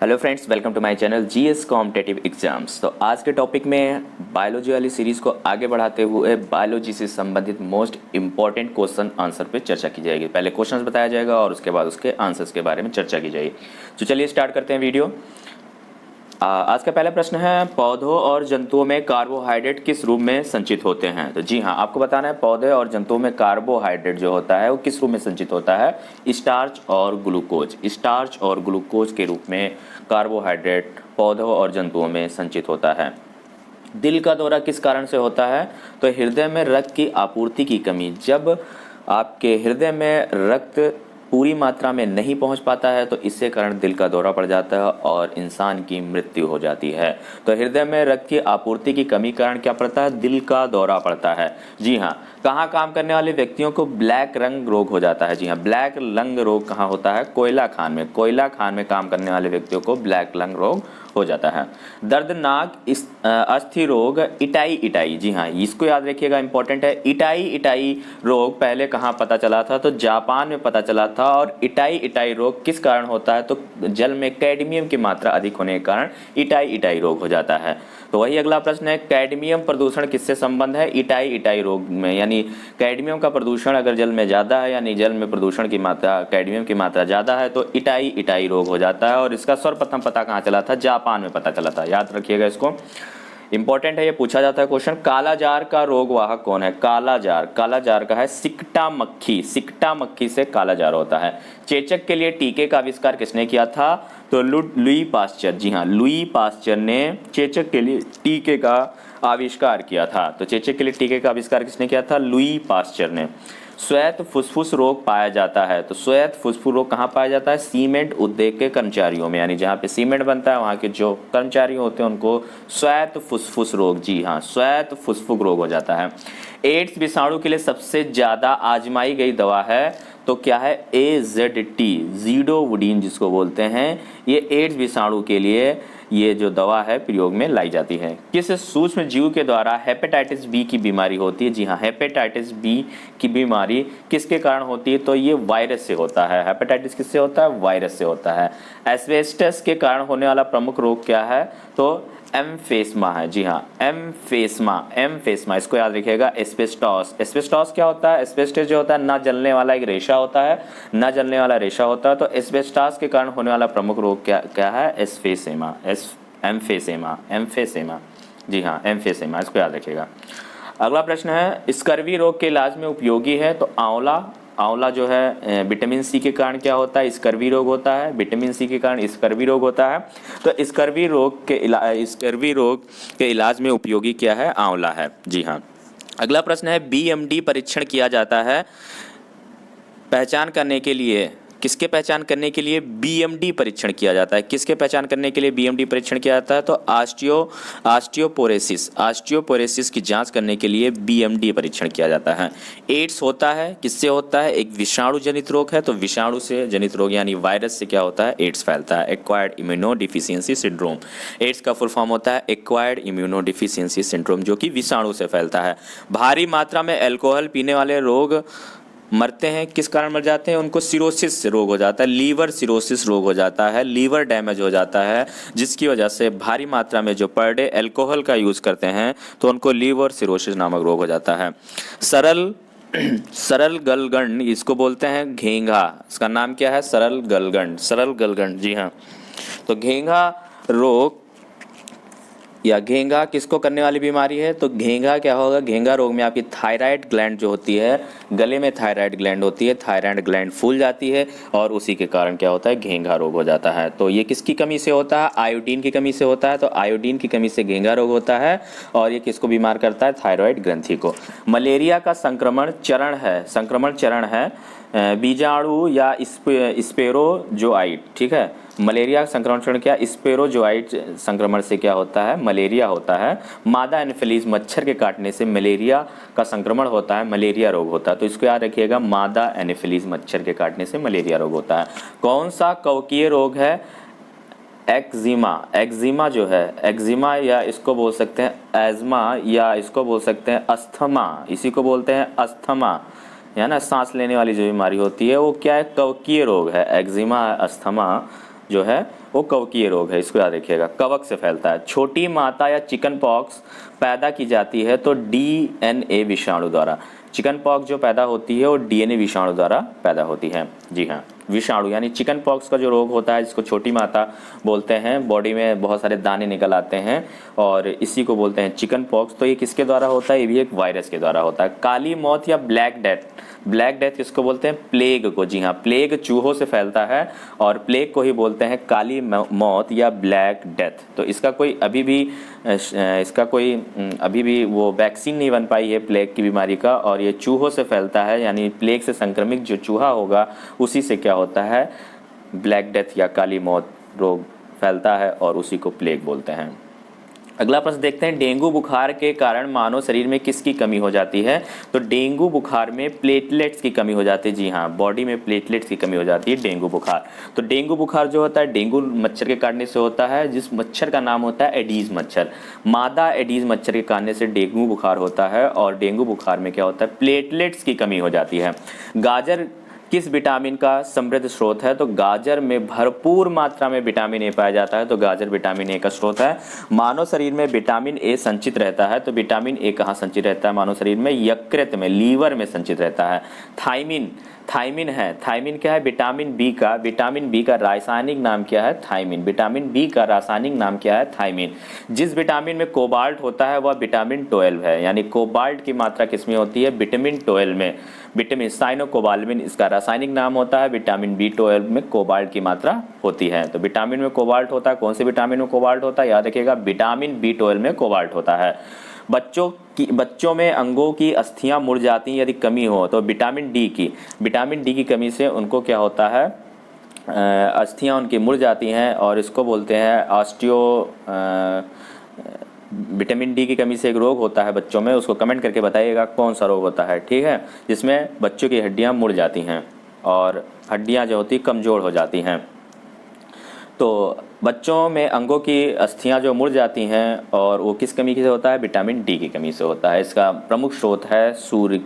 Hello friends, welcome to my channel GS competitive exams. तो आज के टॉपिक में बायोलॉजी वाली सीरीज़ को आगे बढ़ाते हुए बायोलॉजी से संबंधित मोस्ट इंपॉर्टेंट क्वेश्चन आंसर पे चर्चा की जाएगी। पहले क्वेश्चंस बताया जाएगा और उसके बाद उसके आंसर्स के बारे में चर्चा की जाएगी। तो चलिए स्टार्ट करते हैं वीडियो। आज का पहला प्रश्न है, पौधों और जंतुओं में कार्बोहाइड्रेट किस रूप में संचित होते हैं? तो जी हाँ, आपको बताना है पौधे और जंतुओं में कार्बोहाइड्रेट जो होता है वो किस रूप में संचित होता है? स्टार्च और ग्लूकोज। स्टार्च और ग्लूकोज के रूप में कार्बोहाइड्रेट पौधों और जंतुओं में संचित होता है। दिल का दौरा किस कारण से होता है? तो हृदय में रक्त की आपूर्ति की कमी। जब आपके हृदय में रक्त पूरी मात्रा में नहीं पहुंच पाता है तो इससे कारण दिल का दौरा पड़ जाता है और इंसान की मृत्यु हो जाती है। तो हृदय में रक्त की आपूर्ति की कमी कारण क्या पड़ता है? दिल का दौरा पड़ता है। जी हाँ। कहाँ काम करने वाले व्यक्तियों को ब्लैक लंग रोग हो जाता है? जी हाँ, ब्लैक लंग रोग कहाँ होता है? कोयला खान में। कोयला खान में काम करने वाले व्यक्तियों को ब्लैक लंग रोग हो जाता है। दर्दनाक अस्थि रोग इटाई इटाई। जी हाँ, इसको याद रखिएगा, इंपॉर्टेंट है। इटाई इटाई रोग पहले कहाँ पता चला था? तो जापान में पता चला था। और इटाई इटाई रोग किस कारण होता है? तो जल में कैडमियम की मात्रा अधिक होने के कारण इटाई इटाई रोग हो जाता है। तो वही अगला प्रश्न है, कैडमियम प्रदूषण किससे संबंध है? इटाई इटाई रोग में। यानी कैडमियम का प्रदूषण अगर जल में ज़्यादा है, यानी जल में प्रदूषण की मात्रा, कैडमियम की मात्रा ज़्यादा है तो इटाई इटाई रोग हो जाता है। और इसका सर्वप्रथम पता कहाँ चला था? जापान में पता चला था। याद रखिएगा इसको, इंपॉर्टेंट है, ये पूछा जाता है क्वेश्चन। कालाजार का रोग वाहक कौन है? कालाजार, कालाजार का है सिकटा मक्खी। सिकटा मक्खी से कालाजार होता है। चेचक के लिए टीके का आविष्कार किसने किया था? तो लुई पास्चर। जी हाँ, लुई पास्चर ने चेचक के लिए टीके का आविष्कार किया था। तो चेचक के लिए टीके का आविष्कार किसने किया था? लुई पास्चर ने। श्वेत फुसफुस रोग पाया जाता है। तो श्वेत फुसफुस रोग कहाँ पाया जाता है? सीमेंट उद्योग के कर्मचारियों में। यानी जहाँ पे सीमेंट बनता है वहाँ के जो कर्मचारी होते हैं उनको श्वेत फुसफुस रोग, जी हाँ, श्वेत फुसफुस रोग हो जाता है। एड्स विषाणु के लिए सबसे ज़्यादा आजमाई गई दवा है तो क्या है? AZT, ज़िडोवुडीन जिसको बोलते हैं। ये एड्स विषाणु के लिए ये जो दवा है प्रयोग में लाई जाती है। किस सूक्ष्म जीव के द्वारा हेपेटाइटिस बी की बीमारी होती है? जी हाँ, हेपेटाइटिस बी की बीमारी किसके कारण होती है? तो ये वायरस से होता है। हेपेटाइटिस किससे होता है? वायरस से होता है। एस्बेस्टस के कारण होने वाला प्रमुख रोग क्या है? तो एम्फेस्मा है। जी हाँ, एम्फेस्मा, एम्फेस्मा, इसको याद रखिएगा। एस्बेस्टॉस, एस्बेस्टॉस क्या होता है? एस्बेस्टस जो होता है ना जलने वाला एक रेशा होता है, ना जलने वाला रेशा होता है। तो एस्बेस्टॉस के कारण होने वाला प्रमुख रोग क्या है? एम्फेसेमा, एम्फेसेमा, एम्फेसेमा। जी हाँ, एम्फेसेमा, इसको याद रखिएगा। अगला प्रश्न है, स्कर्वी रोग के इलाज में उपयोगी है? तो आंवला, आंवला जो है विटामिन सी के कारण क्या होता है? स्कर्वी रोग होता है। विटामिन सी के कारण स्कर्वी रोग होता है। तो स्कर्वी रोग के इलाज में उपयोगी क्या है? आंवला है। जी हाँ। अगला प्रश्न है, बीएमडी परीक्षण किया जाता है पहचान करने के लिए, किसके पहचान करने के लिए बीएमडी परीक्षण किया जाता है? किसके पहचान करने के लिए बीएमडी परीक्षण किया जाता है? तो ऑस्टियोपोरोसिस की जांच करने के लिए बीएमडी परीक्षण किया जाता है। एड्स होता है, किससे होता है? एक विषाणु जनित रोग है। तो विषाणु से जनित रोग यानी वायरस से क्या होता है? एड्स फैलता है। एक्वायर्ड इम्यूनोडिफिशियंसी सिंड्रोम, एड्स का फुल फॉर्म होता है एक्वायर्ड इम्यूनोडिफिशियंसी सिंड्रोम, जो कि विषाणु से फैलता है। भारी मात्रा में अल्कोहल पीने वाले लोग मरते हैं, किस कारण मर जाते हैं? उनको सिरोसिस रोग हो जाता है, लीवर सिरोसिस रोग हो जाता है, लीवर डैमेज हो जाता है, जिसकी वजह से भारी मात्रा में जो पर डे अल्कोहल का यूज़ करते हैं तो उनको लीवर सिरोसिस नामक रोग हो जाता है। सरल गलगंड, इसको बोलते हैं घेंघा। इसका नाम क्या है? सरल गलगंड, सरल गलगंड। जी हाँ। तो घेंघा रोग या घेंघा किसको करने वाली बीमारी है? तो घेंघा क्या होगा? घेंघा रोग में आपकी थायराइड ग्लैंड जो होती है, गले में थायराइड ग्लैंड होती है, थायराइड ग्लैंड फूल जाती है और उसी के कारण क्या होता है? घेंघा रोग हो जाता है। तो ये किसकी कमी से होता है? आयोडीन की कमी से होता है। तो आयोडीन की कमी से घेंघा रोग होता है और ये किसको बीमार करता है? थायराइड ग्रंथि को। मलेरिया का संक्रमण चरण है बीजाणु या स्पेरोजोआइट, ठीक है। मलेरिया संक्रमण चरण क्या? स्पेरोजोआइट संक्रमण से क्या होता है? मलेरिया होता है। मादा एनोफिलीज मच्छर के काटने से मलेरिया का संक्रमण होता है, मलेरिया रोग होता है। तो इसको याद रखिएगा, मादा एनोफिलीज मच्छर के काटने से मलेरिया रोग होता है। कौन सा कवकीय रोग है? एक्जिमा, एक्जिमा जो है, एक्जिमा या इसको बोल सकते हैं एज्मा या इसको बोल सकते हैं अस्थमा, इसी को बोलते हैं अस्थमा। है ना, सांस लेने वाली जो बीमारी होती है वो क्या है, कवकीय रोग है। एक्जिमा, अस्थमा जो है वो कवकीय रोग है, इसको याद रखिएगा, कवक से फैलता है। छोटी माता या चिकन पॉक्स पैदा की जाती है तो डीएनए विषाणु द्वारा। चिकन पॉक्स जो पैदा होती है वो डीएनए विषाणु द्वारा पैदा होती है। जी हाँ, विषाणु यानी चिकन पॉक्स का जो रोग होता है जिसको छोटी माता बोलते हैं, बॉडी में बहुत सारे दाने निकल आते हैं और इसी को बोलते हैं चिकन पॉक्स। तो ये किसके द्वारा होता है, ये भी एक वायरस के द्वारा होता है। काली मौत या ब्लैक डेथ, ब्लैक डेथ किसको बोलते हैं, प्लेग को। जी हाँ, प्लेग चूहों से फैलता है और प्लेग को ही बोलते हैं काली मौत या ब्लैक डेथ। तो इसका कोई अभी भी वो वैक्सीन नहीं बन पाई है प्लेग की बीमारी का, और ये चूहों से फैलता है, यानी प्लेग से संक्रमित जो चूहा होगा उसी से क्या होता है, ब्लैक डेथ या काली मौत रोग फैलता है और उसी को प्लेग बोलते हैं। अगला प्रश्न देखते हैं, डेंगू बुखार के कारण मानव शरीर में किसकी कमी हो जाती है। तो डेंगू बुखार में प्लेटलेट्स की कमी हो जाती है। जी हाँ, बॉडी में प्लेटलेट्स की कमी हो जाती है डेंगू बुखार। तो डेंगू बुखार जो होता है डेंगू मच्छर के काटने से होता है, जिस मच्छर का नाम होता है एडीज मच्छर। मादा एडीज मच्छर के काटने से डेंगू बुखार होता है और डेंगू बुखार में क्या होता है, प्लेटलेट्स की कमी हो जाती है। गाजर किस विटामिन का समृद्ध स्रोत है। तो गाजर में भरपूर मात्रा में विटामिन ए पाया जाता है, तो गाजर विटामिन ए का स्रोत है। मानव शरीर में विटामिन ए संचित रहता है, तो विटामिन ए कहाँ संचित रहता है मानव शरीर में, यकृत में, लीवर में संचित रहता है। थाइमिन, थाइमिन है, थाइमिन क्या है, विटामिन बी का रासायनिक नाम क्या है, थाइमिन। विटामिन बी का रासायनिक नाम क्या है, थाइमिन। जिस विटामिन में कोबाल्ट होता है वह विटामिन 12 है, यानी कोबाल्ट की मात्रा किसमें होती है, विटामिन 12 में। विटामिन साइनोकोबाल्मिन इसका रासायनिक नाम होता है, विटामिन B12 में कोबाल्ट की मात्रा होती है। तो विटामिन में कोबाल्ट होता है, कौन से विटामिन में कोबाल्ट होता है, याद रखिएगा विटामिन B12 में कोबाल्ट होता है। बच्चों में अंगों की अस्थियां मुड़ जाती हैं यदि कमी हो, तो विटामिन डी की कमी से उनको क्या होता है, अस्थियां उनकी मुड़ जाती हैं और इसको बोलते हैं विटामिन डी की कमी से एक रोग होता है बच्चों में, उसको कमेंट करके बताइएगा कौन सा रोग होता है, ठीक है, जिसमें बच्चों की हड्डियां मुड़ जाती हैं और हड्डियां जो होती कमज़ोर हो जाती हैं। तो बच्चों में अंगों की अस्थियां जो मुड़ जाती हैं और वो किस कमी से होता है, विटामिन डी की कमी से होता है। इसका प्रमुख स्रोत है सूर्य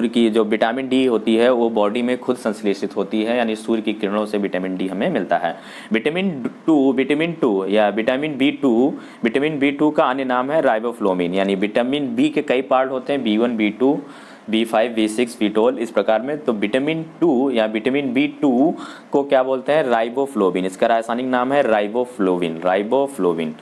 की जो विटामिन डी होती है वो बॉडी में खुद संश्लेषित होती है, यानी सूर्य की किरणों से विटामिन डी हमें मिलता है। विटामिन टू या विटामिन बी टू का अन्य नाम है राइबोफ्लोविन, यानी विटामिन बी के कई पार्ट होते हैं, B1, B2, B5, B6, B12 इस प्रकार में। तो विटामिन 2 या विटामिन B2 को क्या बोलते हैं, राइबोफ्लोविन। इसका रासायनिक नाम है राइबोफ्लोविन।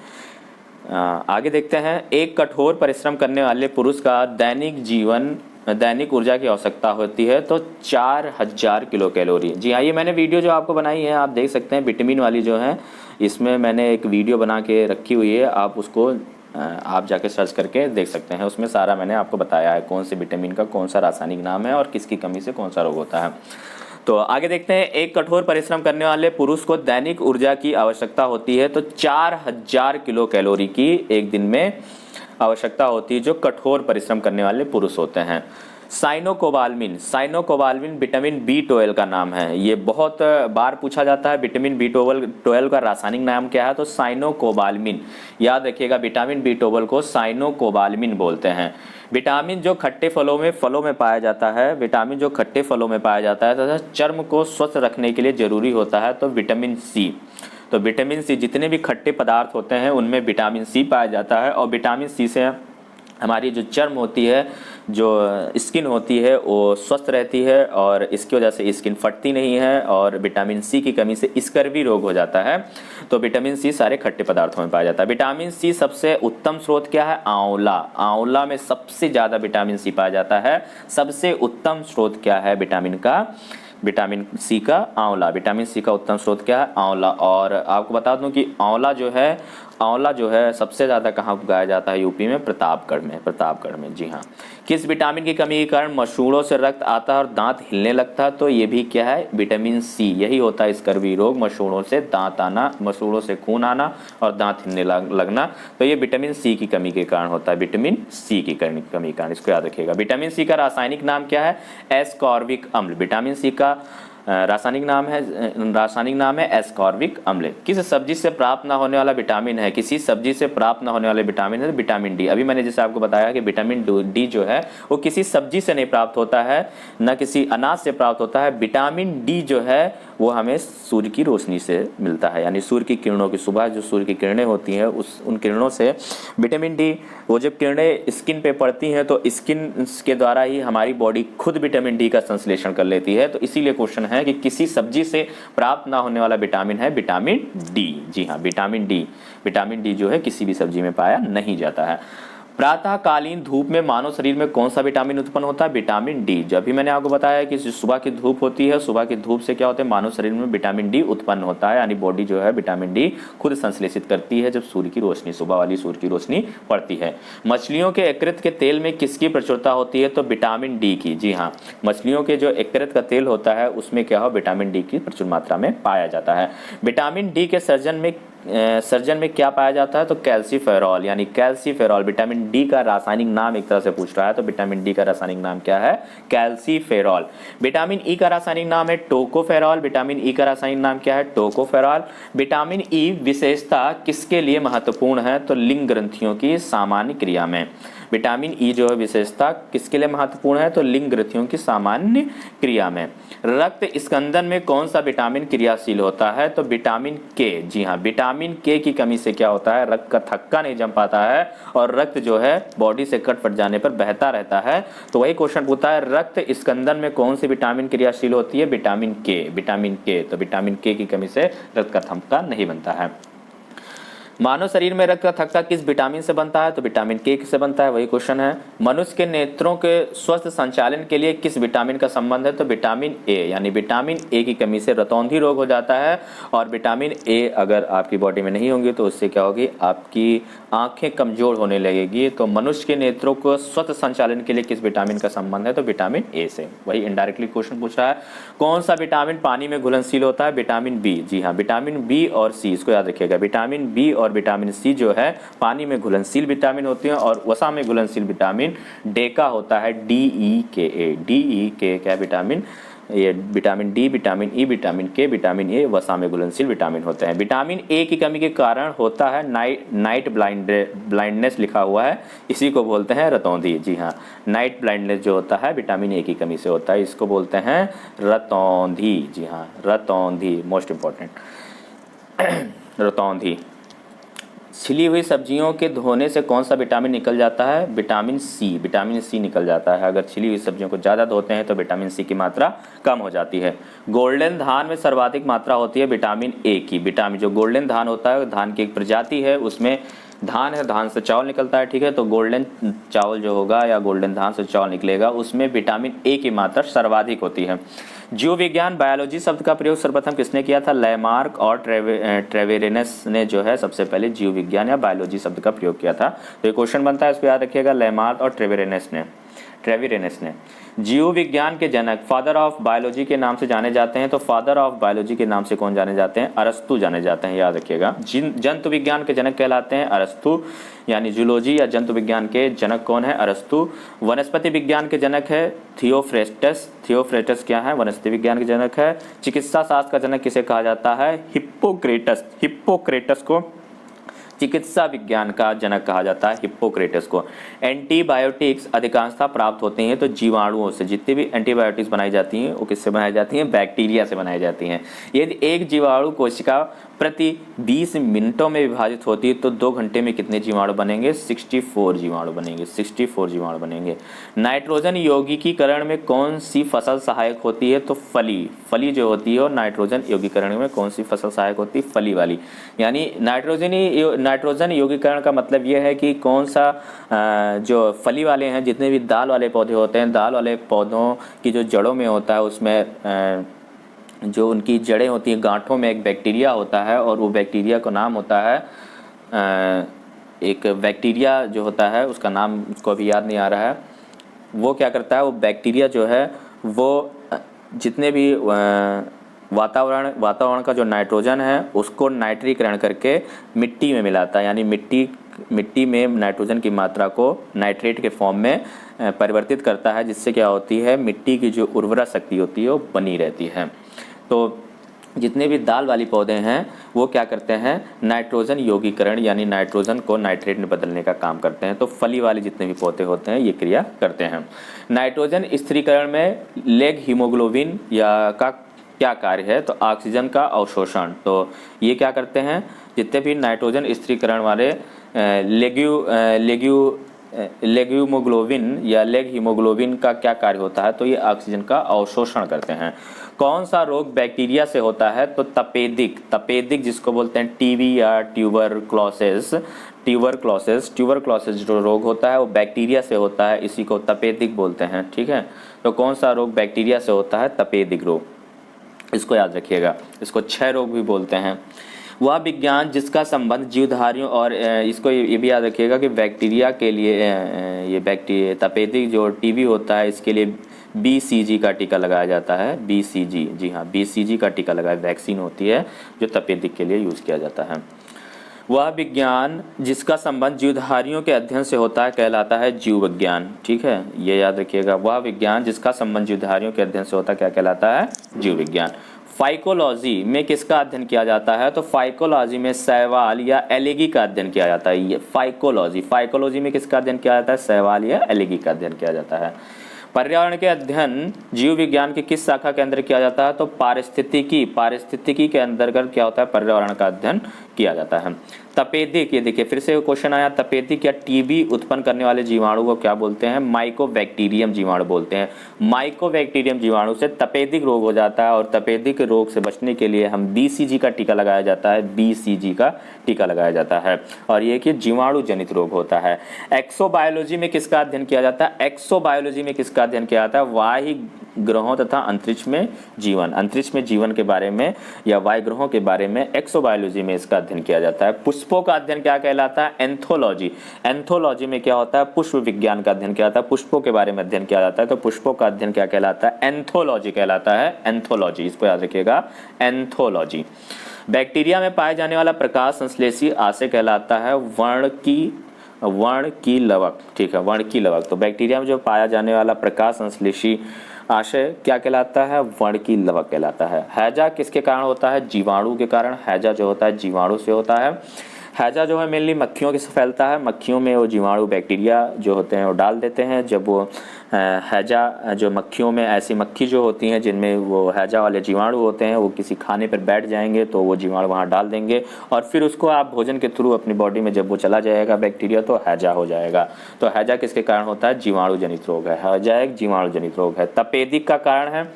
आगे देखते हैं, एक कठोर परिश्रम करने वाले पुरुष का दैनिक ऊर्जा की आवश्यकता होती है तो 4000 किलो कैलोरी। जी हाँ, ये मैंने वीडियो जो आपको बनाई है आप देख सकते हैं, विटामिन वाली जो है इसमें मैंने एक वीडियो बना के रखी हुई है, आप उसको आप जाके सर्च करके देख सकते हैं, उसमें सारा मैंने आपको बताया है कौन से विटामिन का कौन सा रासायनिक नाम है और किसकी कमी से कौन सा रोग होता है। तो आगे देखते हैं, एक कठोर परिश्रम करने वाले पुरुष को दैनिक ऊर्जा की आवश्यकता होती है तो 4000 किलो कैलोरी की एक दिन में आवश्यकता होती है जो कठोर परिश्रम करने वाले पुरुष होते हैं। साइनोकोबाल्मिन विटामिन B12 का नाम है, ये बहुत बार पूछा जाता है, विटामिन B12 का रासायनिक नाम क्या है, तो साइनोकोबाल्मिन। याद रखिएगा विटामिन B12 को साइनोकोबाल्मिन बोलते हैं। विटामिन जो खट्टे फलों में पाया जाता है, विटामिन जो खट्टे फलों में पाया जाता है तथा चर्म को स्वस्थ रखने के लिए जरूरी होता है, तो विटामिन सी। तो विटामिन सी, जितने भी खट्टे पदार्थ होते हैं उनमें विटामिन सी पाया जाता है और विटामिन सी से हमारी जो चर्म होती है, जो स्किन होती है वो स्वस्थ रहती है और इसकी वजह से स्किन फटती नहीं है, और विटामिन सी की कमी से स्कर्वी रोग हो जाता है। तो विटामिन सी सारे खट्टे पदार्थों में पाया जाता है। विटामिन सी सबसे उत्तम स्रोत क्या है, आंवला में सबसे ज़्यादा विटामिन सी पाया जाता है। सबसे उत्तम स्रोत क्या है विटामिन सी का, आंवला। विटामिन सी का उत्तम स्रोत क्या है, आंवला। और आपको बता दूं कि आंवला जो है सबसे ज़्यादा कहाँ उगाया जाता है, यूपी में, प्रतापगढ़ में। जी हाँ। किस विटामिन की कमी के कारण मसूड़ों से रक्त आता है और दांत हिलने लगता है, तो ये भी क्या है, विटामिन सी। यही होता है स्कर्वी रोग, मसूड़ों से दांत आना, मसूड़ों से खून आना और दांत हिलने लगना, तो ये विटामिन सी की कमी के कारण होता है, विटामिन सी की कमी के कारण, इसको याद रखिएगा। विटामिन सी का रासायनिक नाम क्या है, एस्कॉर्बिक अम्ल। विटामिन सी का रासायनिक नाम है एस्कॉर्बिक अम्ल। किस सब्जी से प्राप्त ना होने वाला विटामिन है, किसी सब्जी से प्राप्त ना होने वाले विटामिन है विटामिन डी। अभी मैंने जैसे आपको बताया कि विटामिन डी जो है वो किसी सब्जी से नहीं प्राप्त होता है, न किसी अनाज से प्राप्त होता है। विटामिन डी जो है वो हमें सूर्य की रोशनी से मिलता है, यानी सूर्य की किरणों की, सुबह जो सूर्य की किरणें होती हैं उन किरणों से विटामिन डी, वो जब किरणें स्किन पे पड़ती हैं तो स्किन के द्वारा ही हमारी बॉडी खुद विटामिन डी का संश्लेषण कर लेती है। तो इसीलिए क्वेश्चन है कि किसी सब्जी से प्राप्त ना होने वाला विटामिन है विटामिन डी। जी हाँ, विटामिन डी जो है किसी भी सब्जी में पाया नहीं जाता है। प्रातःकालीन धूप में मानव शरीर में कौन सा विटामिन उत्पन्न होता है, विटामिन डी। जब भी मैंने आपको बताया कि सुबह की धूप होती है, सुबह की धूप से क्या होता है, मानव शरीर में विटामिन डी उत्पन्न होता है, यानी बॉडी जो है विटामिन डी खुद संश्लेषित करती है जब सूर्य की रोशनी, सुबह वाली सूर्य की रोशनी पड़ती है। मछलियों के यकृत के तेल में किसकी प्रचुरता होती है, तो विटामिन डी की। जी हाँ, मछलियों के जो यकृत का तेल होता है उसमें क्या हो, विटामिन डी की प्रचुर मात्रा में पाया जाता है। विटामिन डी के सर्जन में क्या पाया जाता है, तो कैल्सीफेरॉल, यानी कैल्सीफेरॉल। विटामिन डी का रासायनिक नाम एक तरह से पूछ रहा है, तो विटामिन डी का रासायनिक नाम क्या है, कैल्सीफेरॉल। विटामिन ई का रासायनिक नाम है टोकोफेरॉल। विटामिन ई का रासायनिक नाम क्या है, टोकोफेरॉल। विटामिन ई विशेषता किसके लिए महत्वपूर्ण है, तो लिंग ग्रंथियों की सामान्य क्रिया में। विटामिन ई जो है विशेषता किसके लिए महत्वपूर्ण है, तो लिंग ग्रंथियों की सामान्य क्रिया में। रक्त स्कंदन में कौन सा विटामिन क्रियाशील होता है, तो विटामिन के। जी हाँ, विटामिन के की कमी से क्या होता है, रक्त का थक्का नहीं जम पाता है और रक्त जो है बॉडी से कट फट जाने पर बहता रहता है। तो वही क्वेश्चन पूछता है, रक्त स्कंदन में कौन सी विटामिन क्रियाशील होती है, विटामिन के। तो विटामिन के की कमी से रक्त का थक्का नहीं बनता है। मानव शरीर में रक्त का थक्का किस विटामिन से बनता है, तो विटामिन के से बनता है, वही क्वेश्चन है। मनुष्य के नेत्रों के स्वस्थ संचालन के लिए किस विटामिन का संबंध है, तो विटामिन ए, यानी विटामिन ए की कमी से रतौंधी रोग हो जाता है। और विटामिन ए अगर आपकी बॉडी में नहीं होंगी तो उससे क्या होगी, आपकी आंखें कमजोर होने लगेगी। तो मनुष्य के नेत्रों को स्वस्थ संचालन के लिए किस विटामिन का संबंध है, तो विटामिन ए से। वही इनडायरेक्टली क्वेश्चन पूछ रहा है। कौन सा विटामिन पानी में घुलनशील होता है, विटामिन बी। जी हाँ, विटामिन बी और सी, इसको याद रखिएगा। विटामिन बी और विटामिन सी जो है पानी में घुलनशील विटामिन होते हैं और वसा में घुलनशील विटामिन डी का होता है, DEKA क्या विटामिन, ये vitamin D, vitamin E, vitamin के, विटामिन ए वसा में घुलनशील विटामिन होते हैं। विटामिन ए की कमी के कारण होता है नाइट ब्लाइंडनेस, लिखा हुआ है, इसी को बोलते हैं रतौंधी। जी हाँ, नाइट ब्लाइंडनेस जो होता है विटामिन ए की कमी से होता है, इसको बोलते हैं रतौंधी। जी हाँ, रतौंधी मोस्ट इंपॉर्टेंट रतौंधी। छिली हुई सब्जियों के धोने से कौन सा विटामिन निकल जाता है, विटामिन सी निकल जाता है। अगर छिली हुई सब्जियों को ज़्यादा धोते हैं तो विटामिन सी की मात्रा कम हो जाती है। गोल्डन धान में सर्वाधिक मात्रा होती है विटामिन ए की। विटामिन जो गोल्डन धान होता है, धान की एक प्रजाति है, उसमें धान है, धान से चावल निकलता है, ठीक है। तो गोल्डन चावल जो होगा या गोल्डन धान से चावल निकलेगा, उसमें विटामिन ए की मात्रा सर्वाधिक होती है। जीव विज्ञान बायोलॉजी शब्द का प्रयोग सर्वप्रथम किसने किया था, लेमार्क और ट्रेवेरेनस ने जो है सबसे पहले जीव विज्ञान या बायोलॉजी शब्द का प्रयोग किया था। तो ये क्वेश्चन बनता है, इसको याद रखिएगा, लेमार्क और ट्रेवेरेनस ने। जीव विज्ञान के जनक, फादर ऑफ बायोलॉजी के नाम से जाने जाते हैं। तो फादर ऑफ बायोलॉजी के नाम से कौन जाने जाते हैं, अरस्तु जाने जाते हैं, याद रखिएगा। जंतु विज्ञान के जनक कहलाते हैं अरस्तु, यानी जूलॉजी या जंतु विज्ञान के जनक कौन है, अरस्तु। वनस्पति विज्ञान के जनक है थियोफ्रेस्टस क्या है, वनस्पति विज्ञान के जनक है। चिकित्सा शास्त्र का जनक किसे कहा जाता है, हिप्पोक्रेटस को चिकित्सा विज्ञान का जनक कहा जाता है, हिप्पोक्रेटस को। एंटीबायोटिक्स अधिकांशतः प्राप्त होते हैं तो जीवाणुओं से। जितनी भी एंटीबायोटिक्स बनाई जाती हैं वो किससे बनाई जाती हैं, बैक्टीरिया से बनाई जाती हैं। यदि एक जीवाणु कोशिका प्रति 20 मिनटों में विभाजित होती है तो 2 घंटे में कितने जीवाणु बनेंगे, 64 जीवाणु बनेंगे। नाइट्रोजन यौगिकीकरण में कौन सी फसल सहायक होती है, तो फली जो होती है, और नाइट्रोजन यौगिकीकरण में कौन सी फसल सहायक होती है, फली वाली। यानी नाइट्रोजन यौगिकीकरण का मतलब यह है कि कौन सा जो फली वाले हैं, जितने भी दाल वाले पौधे होते हैं, दाल वाले पौधों की जो जड़ों में होता है, उसमें जो उनकी जड़ें होती हैं, गांठों में एक बैक्टीरिया होता है और वो बैक्टीरिया का नाम होता है, एक बैक्टीरिया जो होता है उसका नाम उसको अभी याद नहीं आ रहा है। वो क्या करता है, वो बैक्टीरिया जो है वो जितने भी वातावरण का जो नाइट्रोजन है उसको नाइट्रीकरण करके मिट्टी में मिलाता है, यानी मिट्टी में नाइट्रोजन की मात्रा को नाइट्रेट के फॉर्म में परिवर्तित करता है, जिससे क्या होती है, मिट्टी की जो उर्वरा शक्ति होती है वो बनी रहती है। तो जितने भी दाल वाली पौधे हैं वो क्या करते हैं, नाइट्रोजन यौगीकरण यानी नाइट्रोजन को नाइट्रेट में बदलने का काम करते हैं। तो फली वाले जितने भी पौधे होते हैं ये क्रिया करते हैं। नाइट्रोजन स्थिरीकरण में लेग हीमोग्लोबिन या का क्या कार्य है, तो ऑक्सीजन का अवशोषण। तो ये क्या करते हैं, जितने भी नाइट्रोजन स्थिरीकरण वाले लेग्यूमोग्लोबिन या लेग हीमोग्लोबिन का क्या कार्य होता है, तो ये ऑक्सीजन का अवशोषण करते हैं। कौन सा रोग बैक्टीरिया से होता है, तो तपेदिक जिसको बोलते हैं टीबी या ट्यूबरक्लोसिस जो रोग होता है वो बैक्टीरिया से होता है, इसी को तपेदिक बोलते हैं। ठीक है, तो कौन सा रोग बैक्टीरिया से होता है, तपेदिक रोग, इसको याद रखिएगा। इसको क्षय रोग भी बोलते हैं। वह विज्ञान जिसका संबंध जीवधारियों और इसको ये भी याद रखिएगा कि बैक्टीरिया के लिए ये बैक्टीरिया तपेदिक जो टीबी होता है इसके लिए BCG का टीका लगाया जाता है। BCG, जी हाँ, BCG का टीका लगाया, वैक्सीन होती है जो तपेदिक के लिए यूज़ किया जाता है। वह विज्ञान जिसका संबंध जीवधारियों के अध्ययन से होता है कहलाता है जीव विज्ञान। ठीक है, ये याद रखिएगा, वह विज्ञान जिसका संबंध जीवधारियों के अध्ययन से होता है क्या कहलाता है, जीव विज्ञान। फाइकोलॉजी में किसका अध्ययन किया जाता है, तो फाइकोलॉजी में शैवाल या एलिगी का अध्ययन किया जाता है। ये फाइकोलॉजी में किसका अध्ययन किया जाता है, शैवाल या एलिगी का अध्ययन किया जाता है। पर्यावरण के अध्ययन जीव विज्ञान की किस शाखा के अंदर किया जाता है, तो पारिस्थितिकी के अंतर्गत क्या होता है, पर्यावरण का अध्ययन किया जाता है। तपेदिक, ये देखिए फिर से क्वेश्चन आया, तपेदिक या टीबी उत्पन्न करने वाले जीवाणु को क्या बोलते हैं, माइकोबैक्टीरियम जीवाणु बोलते हैं। माइकोबैक्टीरियम जीवाणु से तपेदिक रोग हो जाता है और तपेदिक रोग से बचने के लिए हम BCG का टीका लगाया जाता है, BCG का टीका लगाया जाता है, और ये कि जीवाणु जनित रोग होता है। एक्सोबायोलॉजी में किसका अध्ययन किया जाता है, एक्सोबायोलॉजी में किसका अध्ययन किया जाता है, वायु ग्रहों तथा अंतरिक्ष में जीवन के बारे में या वायु ग्रहों के बारे में एक्सोबायोलॉजी में इसका अध्ययन किया जाता है। पुष्पों का अध्ययन क्या कहलाता है, एंथोलॉजी में क्या होता है, पुष्प विज्ञान का अध्ययन किया जाता है, पुष्पों के बारे में अध्ययन किया जाता है। तो पुष्पों का अध्ययन क्या कहलाता है, एंथोलॉजी कहलाता है, एंथोलॉजी, इसको याद रखिएगा, एंथोलॉजी। बैक्टीरिया में पाए जाने वाला प्रकाश संश्लेषी आशय कहलाता है वर्णकीलवक। ठीक है, वर्णकीलवक। तो बैक्टीरिया में जो पाया जाने वाला प्रकाश संश्लेषी आशय क्या कहलाता है, वर्णकीलवक कहलाता है। हैजा किसके कारण होता है, जीवाणु के कारण। हैजा जो होता है जीवाणु से होता है। हैजा जो है मेनली मक्खियों से फैलता है, मक्खियों में वो जीवाणु बैक्टीरिया जो होते हैं वो डाल देते हैं। जब वो हैजा जो मक्खियों में ऐसी मक्खी जो होती हैं जिनमें वो हैजा वाले जीवाणु होते हैं, वो किसी खाने पर बैठ जाएंगे तो वो जीवाणु वहाँ डाल देंगे और फिर उसको आप भोजन के थ्रू अपनी बॉडी में जब वो चला जाएगा बैक्टीरिया तो हैजा हो जाएगा। तो हैजा किसके कारण होता है, जीवाणु जनित रोग है। हैजा एक जीवाणु जनित रोग है। तपेदिक का कारण है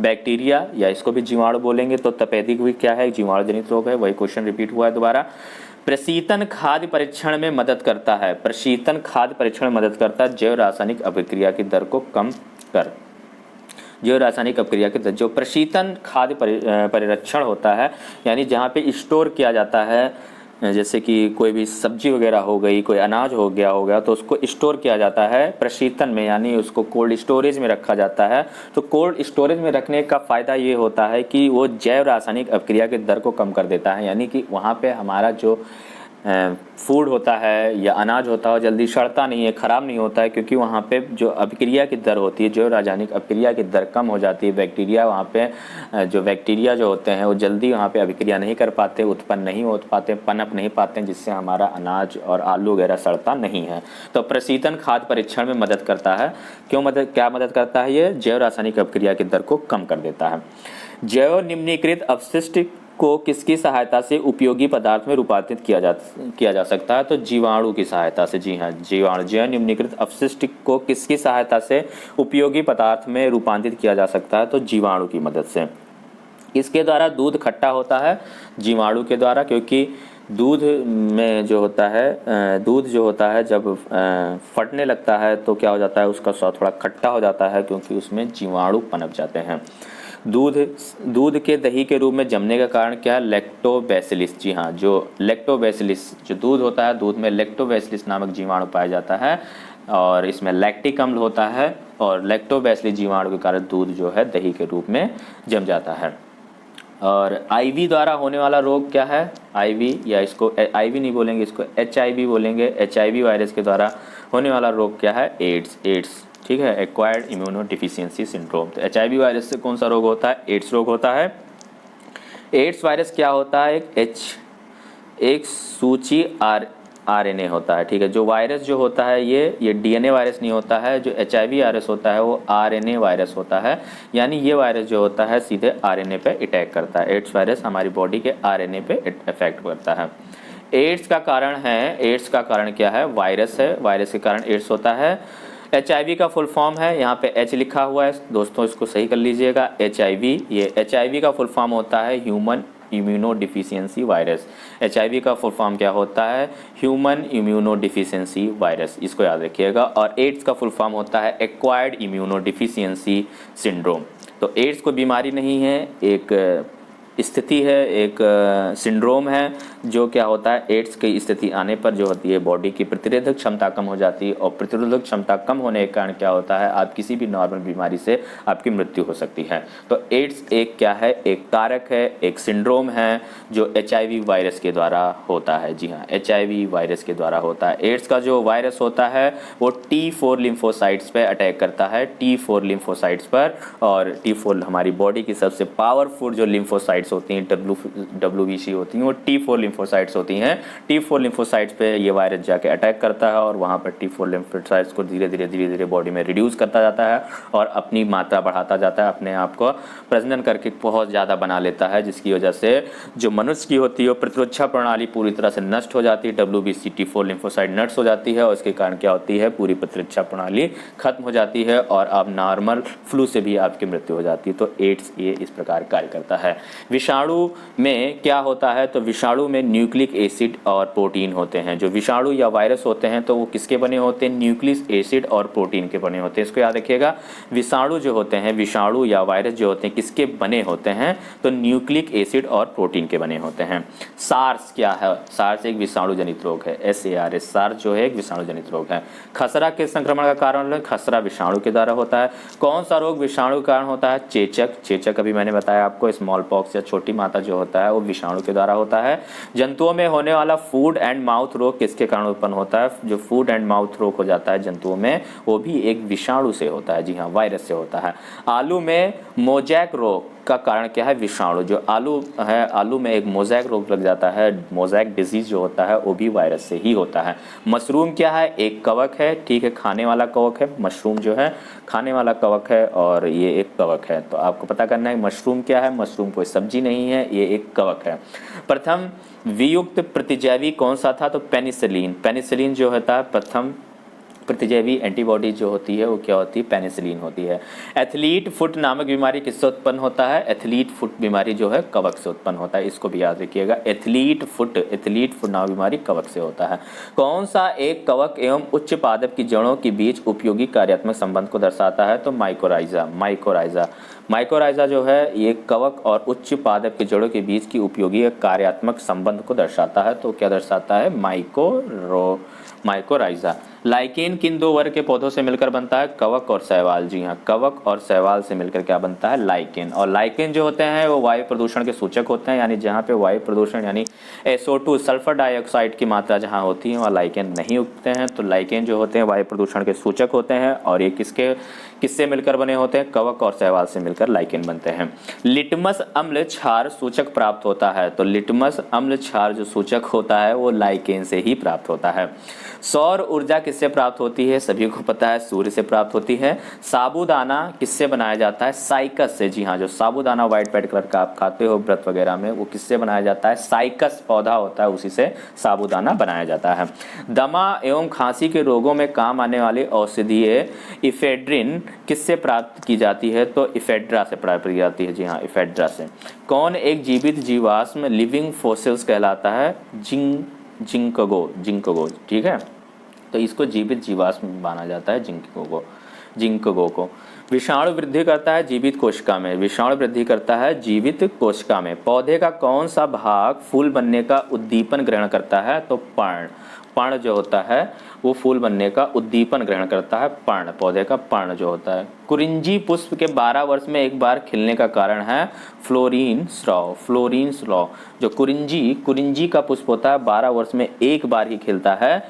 बैक्टीरिया या इसको भी जीवाणु बोलेंगे, तो तपेदिक भी क्या है, जीवाणु जनित रोग है। वही क्वेश्चन रिपीट हुआ है दोबारा। प्रशीतन खाद्य परीक्षण में मदद करता है, जैव रासायनिक अभिक्रिया की दर को कम कर। जैव रासायनिक अभिक्रिया की दर, जो प्रशीतन खाद्य परिरक्षण होता है, यानी जहाँ पे स्टोर किया जाता है, जैसे कि कोई भी सब्जी वगैरह हो गई, कोई अनाज हो गया तो उसको स्टोर किया जाता है प्रशीतन में, यानी उसको कोल्ड स्टोरेज में रखा जाता है। तो कोल्ड स्टोरेज में रखने का फ़ायदा ये होता है कि वो जैव रासायनिक अभिक्रिया की दर को कम कर देता है, यानी कि वहाँ पे हमारा जो फूड होता है या अनाज होता है जल्दी सड़ता नहीं है, ख़राब नहीं होता है, क्योंकि वहाँ पे जो अभिक्रिया की दर होती है, जो रासायनिक अभिक्रिया की दर कम हो जाती है। बैक्टीरिया वहाँ पे जो बैक्टीरिया जो होते हैं वो जल्दी वहाँ पे अभिक्रिया नहीं कर पाते, उत्पन्न नहीं हो पाते, पनप नहीं पाते, जिससे हमारा अनाज और आलू वगैरह सड़ता नहीं है। तो प्रशीतन खाद्य परीक्षण में मदद करता है। क्या मदद करता है, ये जैव रासायनिक अभिक्रिया की दर को कम कर देता है। जैव निम्नीकृत अपशिष्ट को किसकी सहायता से उपयोगी पदार्थ में रूपांतरित किया जा सकता है, तो जीवाणु की सहायता से। जी हाँ, जीवाणु। जैव निम्नीकृत अपशिष्ट को किसकी सहायता से उपयोगी पदार्थ में रूपांतरित किया जा सकता है, तो जीवाणु की मदद से। इसके द्वारा दूध खट्टा होता है, जीवाणु के द्वारा, क्योंकि दूध में जो होता है जब फटने लगता है तो क्या हो जाता है, उसका स्वाद थोड़ा खट्टा हो जाता है, क्योंकि उसमें जीवाणु पनप जाते हैं। दूध के दही के रूप में जमने का कारण क्या है, लैक्टोबैसिलिस। जी हाँ, जो लैक्टोबैसिलिस जो दूध होता है, दूध में लैक्टोबैसिलिस नामक जीवाणु पाया जाता है और इसमें लैक्टिक अम्ल होता है और लैक्टोबैसिलिस जीवाणु के कारण दूध जो है दही के रूप में जम जाता है। और आईवी द्वारा होने वाला रोग क्या है? आईवी, या इसको आईवी नहीं बोलेंगे, इसको एचआईवी बोलेंगे। एचआईवी वायरस के द्वारा होने वाला रोग क्या है? एड्स। ठीक है, एक्वायर्ड इम्यूनो डिफिशियंसी सिंड्रोम। तो एचआईवी वायरस से कौन सा रोग होता है? एड्स रोग होता है। एड्स वायरस क्या होता है? एक सूची आरएनए होता है। ठीक है, जो वायरस जो होता है ये डीएनए वायरस नहीं होता है। जो एचआईवी वायरस होता है वो आरएनए वायरस होता है, यानी ये वायरस जो होता है सीधे आरएनए पे अटैक करता है। एड्स वायरस हमारी बॉडी के आरएनए पे इफेक्ट करता है। एड्स का कारण क्या है? वायरस है, वायरस के कारण एड्स होता है। एचआईवी का फुल फॉर्म है, यहाँ पे एच लिखा हुआ है दोस्तों, इसको सही कर लीजिएगा। एचआईवी, ये एचआईवी का फुल फॉर्म होता है human immuno deficiency virus. HIV का फुल फॉर्म क्या होता है? ह्यूमन इम्यूनो डिफिशियंसी वायरस, इसको याद रखिएगा। और एड्स का फुल फॉर्म होता है एक्वायर्ड इम्यूनो डिफिशियंसी सिंड्रोम। तो एड्स कोई बीमारी नहीं है, एक स्थिति है, एक सिंड्रोम है, जो क्या होता है? एड्स की स्थिति आने पर जो होती है बॉडी की प्रतिरोधक क्षमता कम हो जाती है, और प्रतिरोधक क्षमता कम होने के कारण क्या होता है? आप किसी भी नॉर्मल बीमारी से आपकी मृत्यु हो सकती है। तो एड्स एक क्या है? एक कारक है, एक सिंड्रोम है जो एचआईवी वायरस के द्वारा होता है। जी हाँ, एचआईवी वायरस के द्वारा होता है। एड्स का जो वायरस होता है वो T4 लिम्फोसाइट्स पे अटैक करता है, T4 लिम्फोसाइट्स पर। और T4 हमारी बॉडी की सबसे पावरफुल जो लिम्फोसाइट्स होती हैं, WBC होती हैं, वो T4 लिम्फोसाइट्स होती हैं। T4 लिम्फोसाइट्स पे ये वायरस जाके अटैक करता है, और वहाँ पर T4 लिम्फोसाइट्स को धीरे धीरे बॉडी में रिड्यूस करता जाता है और अपनी मात्रा बढ़ाता जाता है, अपने आप को प्रजनन करके बहुत ज़्यादा बना लेता है, जिसकी वजह से जो मनुष्य की होती है प्रतिरक्षा प्रणाली पूरी तरह से नष्ट हो जाती है। WBC T4 लिम्फोसाइट नष्ट हो जाती है, और इसके कारण क्या होती है? पूरी प्रतिरक्षा प्रणाली खत्म हो जाती है, और आप नॉर्मल फ्लू से भी आपकी मृत्यु हो जाती है। तो एड्स ये इस प्रकार कार्य करता है। विषाणु में क्या होता है? तो विषाणु में न्यूक्लिक एसिड और प्रोटीन होते हैं। जो विषाणु या वायरस होते हैं तो वो किसके बने होते हैं? न्यूक्लिक एसिड और प्रोटीन के बने होते हैं। इसको याद रखिएगा। विषाणु जो होते हैं, विषाणु या वायरस जो होते हैं, किसके बने होते हैं? तो न्यूक्लिक एसिड और प्रोटीन के बने होते हैं। सार्स क्या है? सार्स एक विषाणु जनित रोग है। SARS, सार्स जो है एक विषाणु जनित रोग है। खसरा किस संक्रमण का कारण है? खसरा विषाणु के द्वारा होता है। कौन सा रोग विषाणु के कारण होता है? चेचक अभी मैंने बताया आपको। स्मॉल पॉक्स या छोटी माता जो होता है वो विषाणु के द्वारा होता है। जंतुओं में होने वाला फूड एंड माउथ रोग किसके कारण उत्पन्न होता है? जो फूड एंड माउथ रोग हो जाता है जंतुओं में, वो भी एक विषाणु से होता है। जी हाँ, वायरस से होता है। आलू में मोजैक रोग का कारण क्या है? विषाणु। जो आलू है, आलू में एक मोजैक रोग लग जाता है, मोजैक डिजीज जो होता है वो भी वायरस से ही होता है। मशरूम क्या है? एक कवक है। ठीक है, खाने वाला कवक है। मशरूम जो है खाने वाला कवक है, और ये एक कवक है। तो आपको पता करना है मशरूम क्या है। मशरूम कोई सब्जी नहीं है, ये एक कवक है। प्रथम वियुक्त प्रतिजैवी कौन सा था? तो पेनिसिलिन। पेनिसिलिन जो होता है प्रथम प्रतिजैवी एंटीबॉडी जो होती है वो क्या होती है? पेनिसिलिन होती है। एथलीट फुट नामक बीमारी किससे उत्पन्न होता है? एथलीट फुट बीमारी जो है कवक से उत्पन्न होता है, इसको भी याद रखिएगा। एथलीट फुट नामक बीमारी कवक से होता है। कौन सा एक कवक एवं उच्च पादप की जड़ों के बीच उपयोगी कार्यात्मक संबंध को दर्शाता है? तो माइकोराइजा जो है ये कवक और उच्च पादप की जड़ों के बीच की उपयोगी कार्यात्मक संबंध को दर्शाता है। तो क्या दर्शाता है? माइकोराइजा। लाइकेन किन दो वर्ग के पौधों से मिलकर बनता है? कवक और शैवाल। जी हाँ, कवक और शैवाल से मिलकर क्या बनता है? लाइकेन। और लाइकेन जो होते हैं वो वायु प्रदूषण के सूचक होते हैं, यानी जहाँ पे वायु प्रदूषण यानी SO2 सल्फर डाइऑक्साइड की मात्रा जहाँ होती है वहाँ लाइकेन नहीं उगते हैं। तो लाइकेन जो होते हैं वायु प्रदूषण के सूचक होते हैं, और ये किससे मिलकर बने होते हैं? कवक और शैवाल से मिलकर लाइकेन बनते हैं। लिटमस अम्ल क्षार सूचक प्राप्त होता है। तो लिटमस अम्ल क्षार जो सूचक होता है वो लाइकेन से ही प्राप्त होता है। सौर ऊर्जा किससे प्राप्त होती है? सभी को पता है, सूर्य से प्राप्त होती है। साबूदाना किससे बनाया जाता है? साइकस से। जी हाँ, जो साबूदाना व्हाइट कलर का आप खाते हो व्रत वगैरह में, वो किससे बनाया जाता है? साइकस पौधा होता है, उसी से साबूदाना बनाया जाता है। दमा एवं खांसी के रोगों में काम आने वाली औषधीय इफेड्रिन किससे प्राप्त की जाती है? तो इफेड्रा से प्राप्त की जाती है। जी हाँ, इफेड्रा से। कौन एक जीवित जीवाश्म लिविंग फोसिल्स कहलाता है? जिंकगो। ठीक है, तो इसको जीवित जीवाश्म माना जाता है, जिंकगो को। विषाणु वृद्धि करता है जीवित कोशिका में, विषाणु वृद्धि करता है जीवित कोशिका में। पौधे का कौन सा भाग फूल बनने का उद्दीपन ग्रहण करता है? तो पर्ण। पर्ण जो होता है वो फूल बनने का उद्दीपन ग्रहण करता है, पर्ण, पौधे का पर्ण जो होता है। कुरिंजी पुष्प के 12 वर्ष में एक बार खिलने का कारण है फ्लोरीन स्राव। फ्लोरीन स्राव जो कुरिंजी का पुष्प होता है 12 वर्ष में एक बार ही खिलता है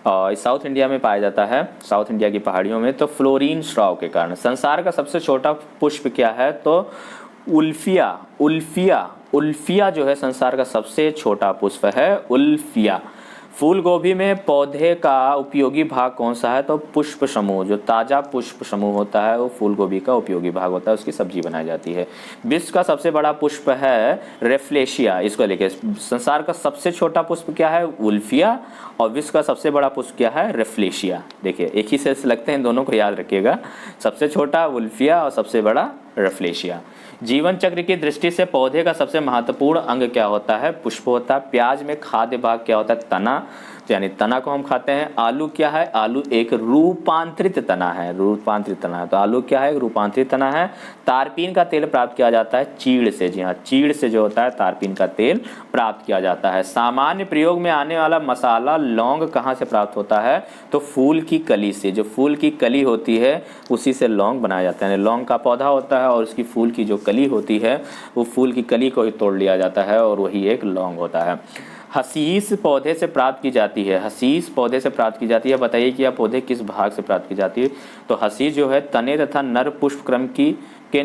और साउथ इंडिया में पाया जाता है, साउथ इंडिया की पहाड़ियों में, तो फ्लोरीन स्राव के कारण। संसार का सबसे छोटा पुष्प क्या है? तो उल्फिया। उल्फिया उल्फिया जो है संसार का सबसे छोटा पुष्प है, उल्फिया। फूल गोभी में पौधे का उपयोगी भाग कौन सा है? तो पुष्प समूह, जो ताजा पुष्प समूह होता है वो फूल गोभी का उपयोगी भाग होता है, उसकी सब्जी बनाई जाती है। विश्व का सबसे बड़ा पुष्प है रेफ्लेशिया, इसको लेके। संसार का सबसे छोटा पुष्प क्या है? उल्फिया, और विश्व का सबसे बड़ा पुष्प क्या है? रेफ्लेशिया। देखिए एक ही से लगते हैं, दोनों को याद रखिएगा, सबसे छोटा उल्फिया और सबसे बड़ा रेफ्लेशिया। जीवन चक्र की दृष्टि से पौधे का सबसे महत्वपूर्ण अंग क्या होता है? पुष्प होता है। प्याज में खाद्य भाग क्या होता है? तना, यानी तना को हम खाते हैं। आलू क्या है? आलू एक रूपांतरित तना है, रूपांतरित तना है, तो आलू क्या है? एक रूपांतरित तना है। तारपीन का तेल प्राप्त किया जाता है चीड़ से, जी हाँ, चीड़ से जो होता है तारपीन का तेल प्राप्त किया जाता है। सामान्य प्रयोग में आने वाला मसाला लौंग कहाँ से प्राप्त होता है? तो फूल की कली से, जो फूल की कली होती है उसी से लौंग बनाया जाता है। लौंग का पौधा होता है और उसकी फूल की जो कली होती है वो फूल की कली को ही तोड़ लिया जाता है और वही एक लौंग होता है। हसीस पौधे से प्राप्त की जाती है, हसीस पौधे से प्राप्त की जाती है। बताइए कि यह पौधे किस भाग से प्राप्त की जाती है? तो हसीस जो है तने तथा नर पुष्प क्रम की के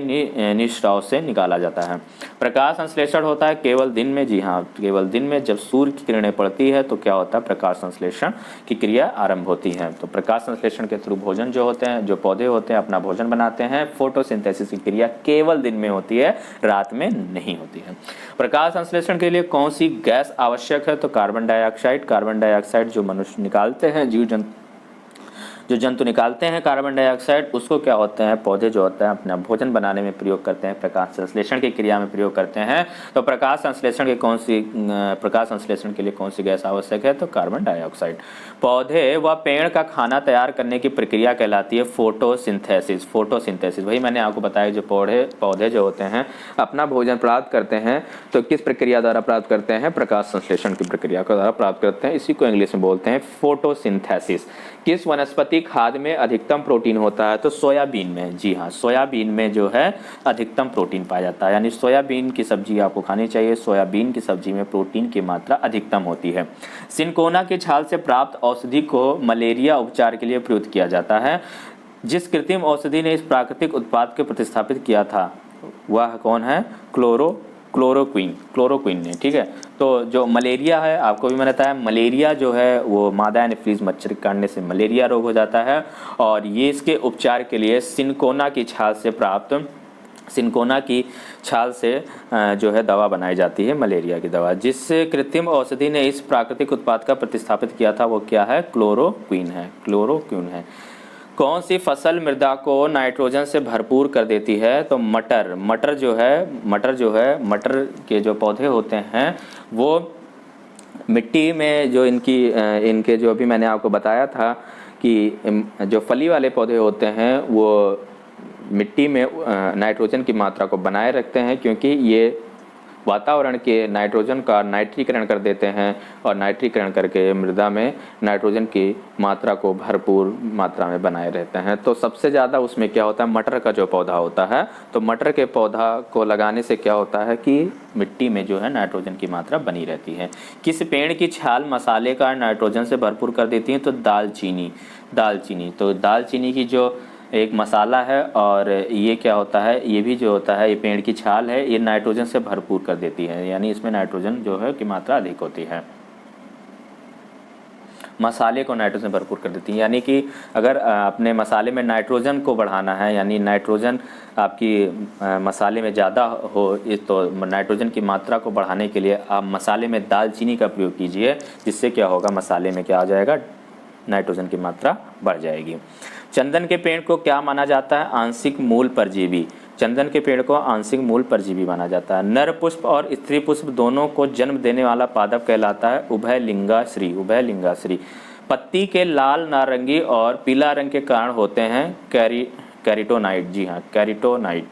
निस्राव से निकाला जाता है। प्रकाश संश्लेषण होता है केवल दिन में, जी हाँ, केवल दिन में जब सूर्य की किरणें पड़ती है तो क्या होता है? प्रकाश संश्लेषण की क्रिया आरंभ होती है। तो प्रकाश संश्लेषण के थ्रू भोजन जो होते हैं, जो पौधे होते हैं अपना भोजन बनाते हैं। फोटोसिंथेसिस की क्रिया केवल दिन में होती है, रात में नहीं होती है। प्रकाश संश्लेषण के लिए कौन सी गैस आवश्यक है? तो कार्बन डाइऑक्साइड। कार्बन डाइऑक्साइड जो मनुष्य निकालते हैं, जो जंतु निकालते हैं कार्बन डाइऑक्साइड, उसको क्या होते हैं? पौधे जो होते हैं अपना भोजन बनाने में प्रयोग करते हैं, प्रकाश संश्लेषण की क्रिया में प्रयोग करते हैं। तो प्रकाश संश्लेषण के लिए कौन सी गैस आवश्यक है? तो कार्बन डाइऑक्साइड। पौधे व पेड़ का खाना तैयार करने की प्रक्रिया कहलाती है फोटोसिंथेसिस। फोटोसिंथेसिस वही मैंने आपको बताया, जो पौधे जो होते हैं अपना भोजन प्राप्त करते हैं तो किस प्रक्रिया द्वारा प्राप्त करते हैं? प्रकाश संश्लेषण की प्रक्रिया के द्वारा प्राप्त करते हैं। इसी को इंग्लिश में बोलते हैं फोटोसिंथेसिस। किस वनस्पति खाद्य में अधिकतम प्रोटीन होता है? तो सोयाबीन में, जी हाँ, सोयाबीन में जो है अधिकतम प्रोटीन पाया जाता है, यानी सोयाबीन की सब्जी आपको खानी चाहिए। सोयाबीन की सब्जी में प्रोटीन की मात्रा अधिकतम होती है। सिनकोना की छाल से प्राप्त औषधि को मलेरिया उपचार के लिए प्रयुक्त किया जाता है। जिस कृत्रिम औषधि ने इस प्राकृतिक उत्पाद को प्रतिस्थापित किया था वह कौन है? क्लोरोक्विन ने, ठीक है। तो जो मलेरिया है, आपको भी मैंने बताया, मलेरिया जो है वो मादा एनोफिलीज मच्छर के काटने से मलेरिया रोग हो जाता है और ये इसके उपचार के लिए सिनकोना की छाल से जो है दवा बनाई जाती है, मलेरिया की दवा। जिस कृत्रिम औषधि ने इस प्राकृतिक उत्पाद का प्रतिस्थापित किया था वो क्या है? क्लोरोक्विन है। कौन सी फसल मृदा को नाइट्रोजन से भरपूर कर देती है? तो मटर जो के जो पौधे होते हैं वो मिट्टी में जो इनके जो अभी मैंने आपको बताया था कि जो फली वाले पौधे होते हैं वो मिट्टी में नाइट्रोजन की मात्रा को बनाए रखते हैं, क्योंकि ये वातावरण के नाइट्रोजन का नाइट्रीकरण कर देते हैं और नाइट्रीकरण करके मृदा में नाइट्रोजन की मात्रा को भरपूर मात्रा में बनाए रहते हैं। तो सबसे ज़्यादा उसमें क्या होता है? मटर का जो पौधा होता है, तो मटर के पौधा को लगाने से क्या होता है कि मिट्टी में जो है नाइट्रोजन की मात्रा बनी रहती है। किस पेड़ की छाल मसाले का नाइट्रोजन से भरपूर कर देती है? तो दालचीनी। तो दालचीनी की जो एक मसाला है और ये क्या होता है? ये भी जो होता है, ये पेड़ की छाल है, ये नाइट्रोजन से भरपूर कर देती है, यानी इसमें नाइट्रोजन जो है की मात्रा अधिक होती है। मसाले को नाइट्रोजन भरपूर कर देती है, यानी कि अगर अपने मसाले में नाइट्रोजन को बढ़ाना है, यानी नाइट्रोजन आपकी मसाले में ज़्यादा हो, तो नाइट्रोजन की मात्रा को बढ़ाने के लिए आप मसाले में दालचीनी का प्रयोग कीजिए, जिससे क्या होगा? मसाले में क्या आ जाएगा? नाइट्रोजन की मात्रा बढ़ जाएगी। चंदन के पेड़ को क्या माना जाता है? आंशिक मूल परजीवी। चंदन के पेड़ को आंशिक मूल परजीवी माना जाता है। नर पुष्प और स्त्री पुष्प दोनों को जन्म देने वाला पादप कहलाता है उभयलिंगाश्री। पत्ती के लाल, नारंगी और पीला रंग के कारण होते हैं कैरोटीनॉइड, जी हाँ कैरोटीनॉइड।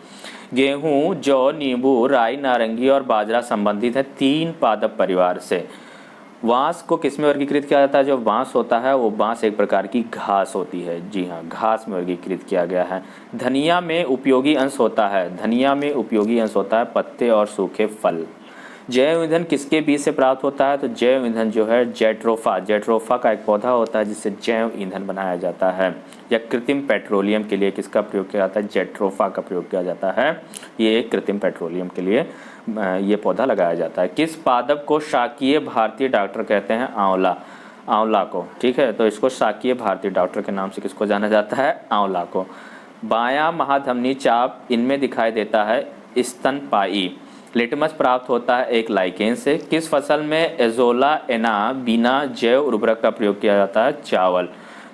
गेहूं, जौ, नींबू, राई, नारंगी और बाजरा संबंधित है 3 पादप परिवार से। बांस को किस में वर्गीकृत किया जाता है? जो बांस होता है वो बांस एक प्रकार की घास होती है, जी हाँ घास में वर्गीकृत किया गया है। धनिया में उपयोगी अंश होता है, धनिया में उपयोगी अंश होता है पत्ते और सूखे फल। जैव ईंधन किसके बीज से प्राप्त होता है? तो जैव ईंधन जो है जेट्रोफा, जेट्रोफा का एक पौधा होता है जिससे जैव ईंधन बनाया जाता है। या कृत्रिम पेट्रोलियम के लिए किसका प्रयोग किया जाता है? जेट्रोफा का प्रयोग किया जाता है। ये कृत्रिम पेट्रोलियम के लिए ये पौधा लगाया जाता है। किस पादप को शाकीय भारतीय डॉक्टर कहते हैं? आंवला, आंवला को, ठीक है। तो इसको शाकीय भारतीय डॉक्टर के नाम से किसको जाना जाता है? आंवला को। बायां महाधमनी चाप इनमें दिखाई देता है स्तनपायी। लिटमस प्राप्त होता है एक लाइकेन से। किस फसल में एजोला एना बिना जैव उर्वरक का प्रयोग किया जाता है? चावल।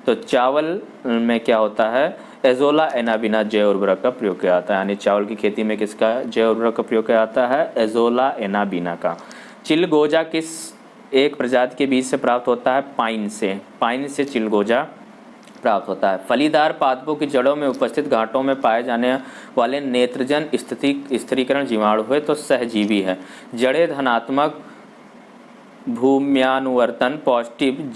तो चावल में क्या होता है? एजोला एना बिना जैव उर्वरक का प्रयोग किया जाता है, यानी चावल की खेती में किसका जैव उर्वरक का प्रयोग किया जाता है? एजोला एना बिना का। चिलगोजा किस एक प्रजाति के बीज से प्राप्त होता है? पाइन से, पाइन से चिलगोजा प्राप्त होता है। फलीदार पादपों की जड़ों में उपस्थित गांठों में पाए जाने वाले नेत्रजन स्थिरीकरण जीवाणु है तो सहजीवी है। जड़ें धनात्मक भूम्यानुवर्तन पॉजिटिव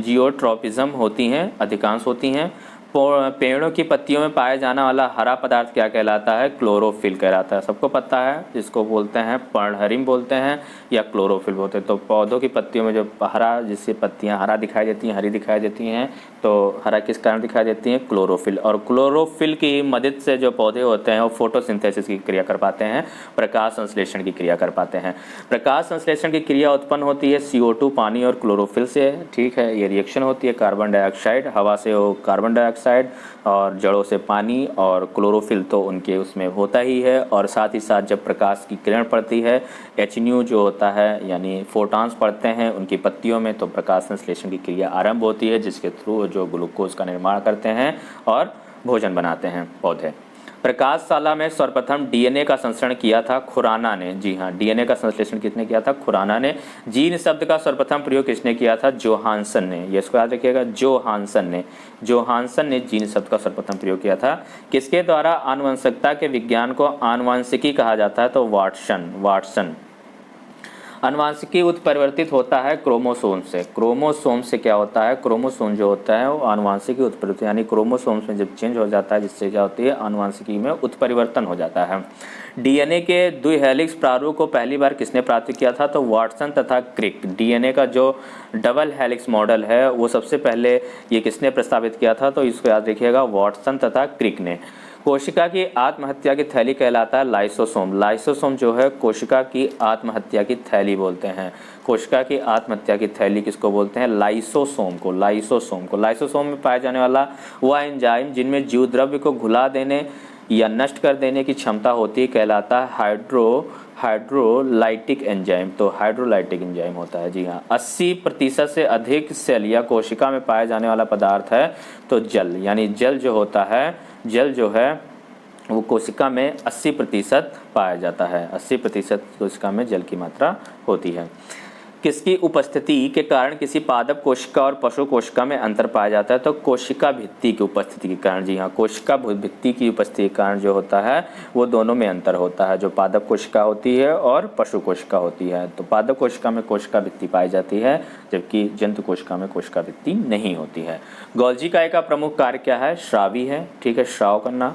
जियोट्रॉपिज्म होती हैं, अधिकांश होती हैं। पेड़ों की पत्तियों में पाया जाने वाला हरा पदार्थ क्या कहलाता है? क्लोरोफिल कहलाता है। सबको पता है, जिसको बोलते हैं पर्णहरिम बोलते हैं या क्लोरोफिल बोलते हैं। तो पौधों की पत्तियों में जो हरा, जिससे पत्तियां हरा दिखाई देती हैं, हरी दिखाई देती हैं, तो हरा किस कारण दिखाई देती हैं? क्लोरोफिल। और क्लोरोफिल की मदद से जो पौधे होते हैं वो फोटोसिंथेसिस की क्रिया कर पाते हैं, प्रकाश संश्लेषण की क्रिया कर पाते हैं। प्रकाश संश्लेषण की क्रिया उत्पन्न होती है CO2 पानी और क्लोरोफिल से, ठीक है। ये रिएक्शन होती है कार्बन डाइऑक्साइड, हवा से वो कार्बन डाइऑक्साइड और जड़ों से पानी, और क्लोरोफिल तो उनके उसमें होता ही है। और साथ ही साथ जब प्रकाश की किरण पड़ती है, HNU जो होता है यानी फोटॉन्स पड़ते हैं उनकी पत्तियों में, तो प्रकाश संश्लेषण की क्रिया आरंभ होती है जिसके थ्रू जो ग्लूकोज का निर्माण करते हैं और भोजन बनाते हैं पौधे। प्रकाशशाला में सर्वप्रथम DNA का संश्लेषण किया था खुराना ने, जी हाँ DNA का संश्लेषण किसने किया था? खुराना ने। जीन शब्द का सर्वप्रथम प्रयोग किसने किया था? जोहानसन ने। ये इसको याद रखिएगा, जोहानसन ने, जोहानसन ने जीन शब्द का सर्वप्रथम प्रयोग किया था। किसके द्वारा आनुवंशिकता के विज्ञान को आनुवंशिकी कहा जाता है? तो वाटसन, वाटसन। अनुवांशिकी उत्परिवर्तित होता है क्रोमोसोम से। क्रोमोसोम से क्या होता है? क्रोमोसोम जो होता है वो अनुवांशिकी उत्परिवर्तित, यानी क्रोमोसोम्स में जब चेंज हो जाता है जिससे क्या होती है? अनुवांशिकी में उत्परिवर्तन हो जाता है। DNA के द्विहेलिक्स प्रारूप को पहली बार किसने प्राप्त किया था? तो वाटसन तथा क्रिक। DNA का जो डबल हेलिक्स मॉडल है वो सबसे पहले ये किसने प्रस्तावित किया था? तो इसको याद रखिएगा, वाटसन तथा क्रिक ने। कोशिका की आत्महत्या की थैली कहलाता है लाइसोसोम। लाइसोसोम जो है कोशिका की आत्महत्या की थैली बोलते हैं। कोशिका की आत्महत्या की थैली किसको बोलते हैं? लाइसोसोम को, लाइसोसोम को। लाइसोसोम में पाया जाने वाला वह एंजाइम जिनमें जीव द्रव्य को घुला देने या नष्ट कर देने की क्षमता होती है कहलाता है हाइड्रोलाइटिक एंजाइम। तो हाइड्रोलाइटिक एंजाइम होता है, जी हाँ। 80% से अधिक सेल या कोशिका में पाया जाने वाला पदार्थ है तो जल, यानी जल जो होता है, जल जो है वो कोशिका में 80% पाया जाता है। 80% कोशिका में जल की मात्रा होती है। किसकी उपस्थिति के कारण किसी पादप कोशिका और पशु कोशिका में अंतर पाया जाता है? तो कोशिका भित्ति की उपस्थिति के कारण, जी हाँ। कोशिका भित्ति की उपस्थिति के कारण जो होता है वो दोनों में अंतर होता है, जो पादप कोशिका होती है और पशु कोशिका होती है। तो पादप कोशिका में कोशिका भित्ति पाई जाती है जबकि जंतु कोशिका में कोशिका भित्ति नहीं होती है। गोल्जी इकाई का प्रमुख कार्य क्या है? श्रावी है, ठीक है, श्राव करना।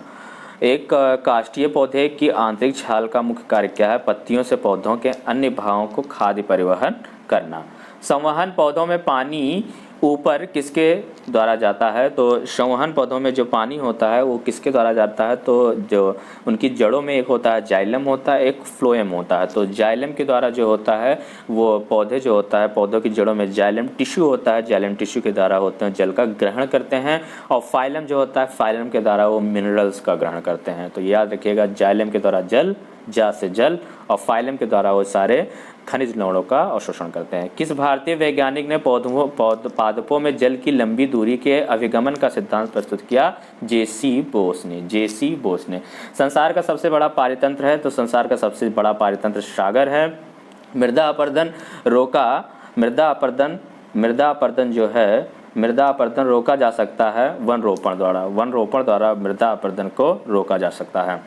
एक काष्ठीय पौधे की आंतरिक छाल का मुख्य कार्य क्या है? पत्तियों से पौधों के अन्य भागों को खाद्य परिवहन करना। संवहन पौधों में पानी ऊपर किसके द्वारा जाता है? तो संवहन पौधों में जो पानी होता है वो किसके द्वारा जाता है? तो जो उनकी जड़ों में एक होता है जाइलम होता है, एक फ्लोएम होता है। तो जाइलम के द्वारा जो होता है वो पौधे जो होता है, पौधों की जड़ों में जाइलम टिश्यू होता है, जाइलम टिश्यू के द्वारा होते हैं जल का ग्रहण करते हैं। और फाइलम जो होता है, फाइलम के द्वारा वो मिनरल्स का ग्रहण करते हैं। तो याद रखिएगा, जाइलम के द्वारा जल, जा से जल, और फाइलम के द्वारा वो सारे खनिज लवणों का अवशोषण करते हैं। किस भारतीय वैज्ञानिक ने पादपों में जल की लंबी दूरी के अभिगमन का सिद्धांत प्रस्तुत किया? J.C. बोस ने, J.C. बोस ने। संसार का सबसे बड़ा पारितंत्र है? तो संसार का सबसे बड़ा पारितंत्र सागर है। मृदा अपरदन रोका, मृदा अपरदन जो है मृदा अपरदन रोका जा सकता है वन रोपण द्वारा मृदा अपरदन को रोका जा सकता है।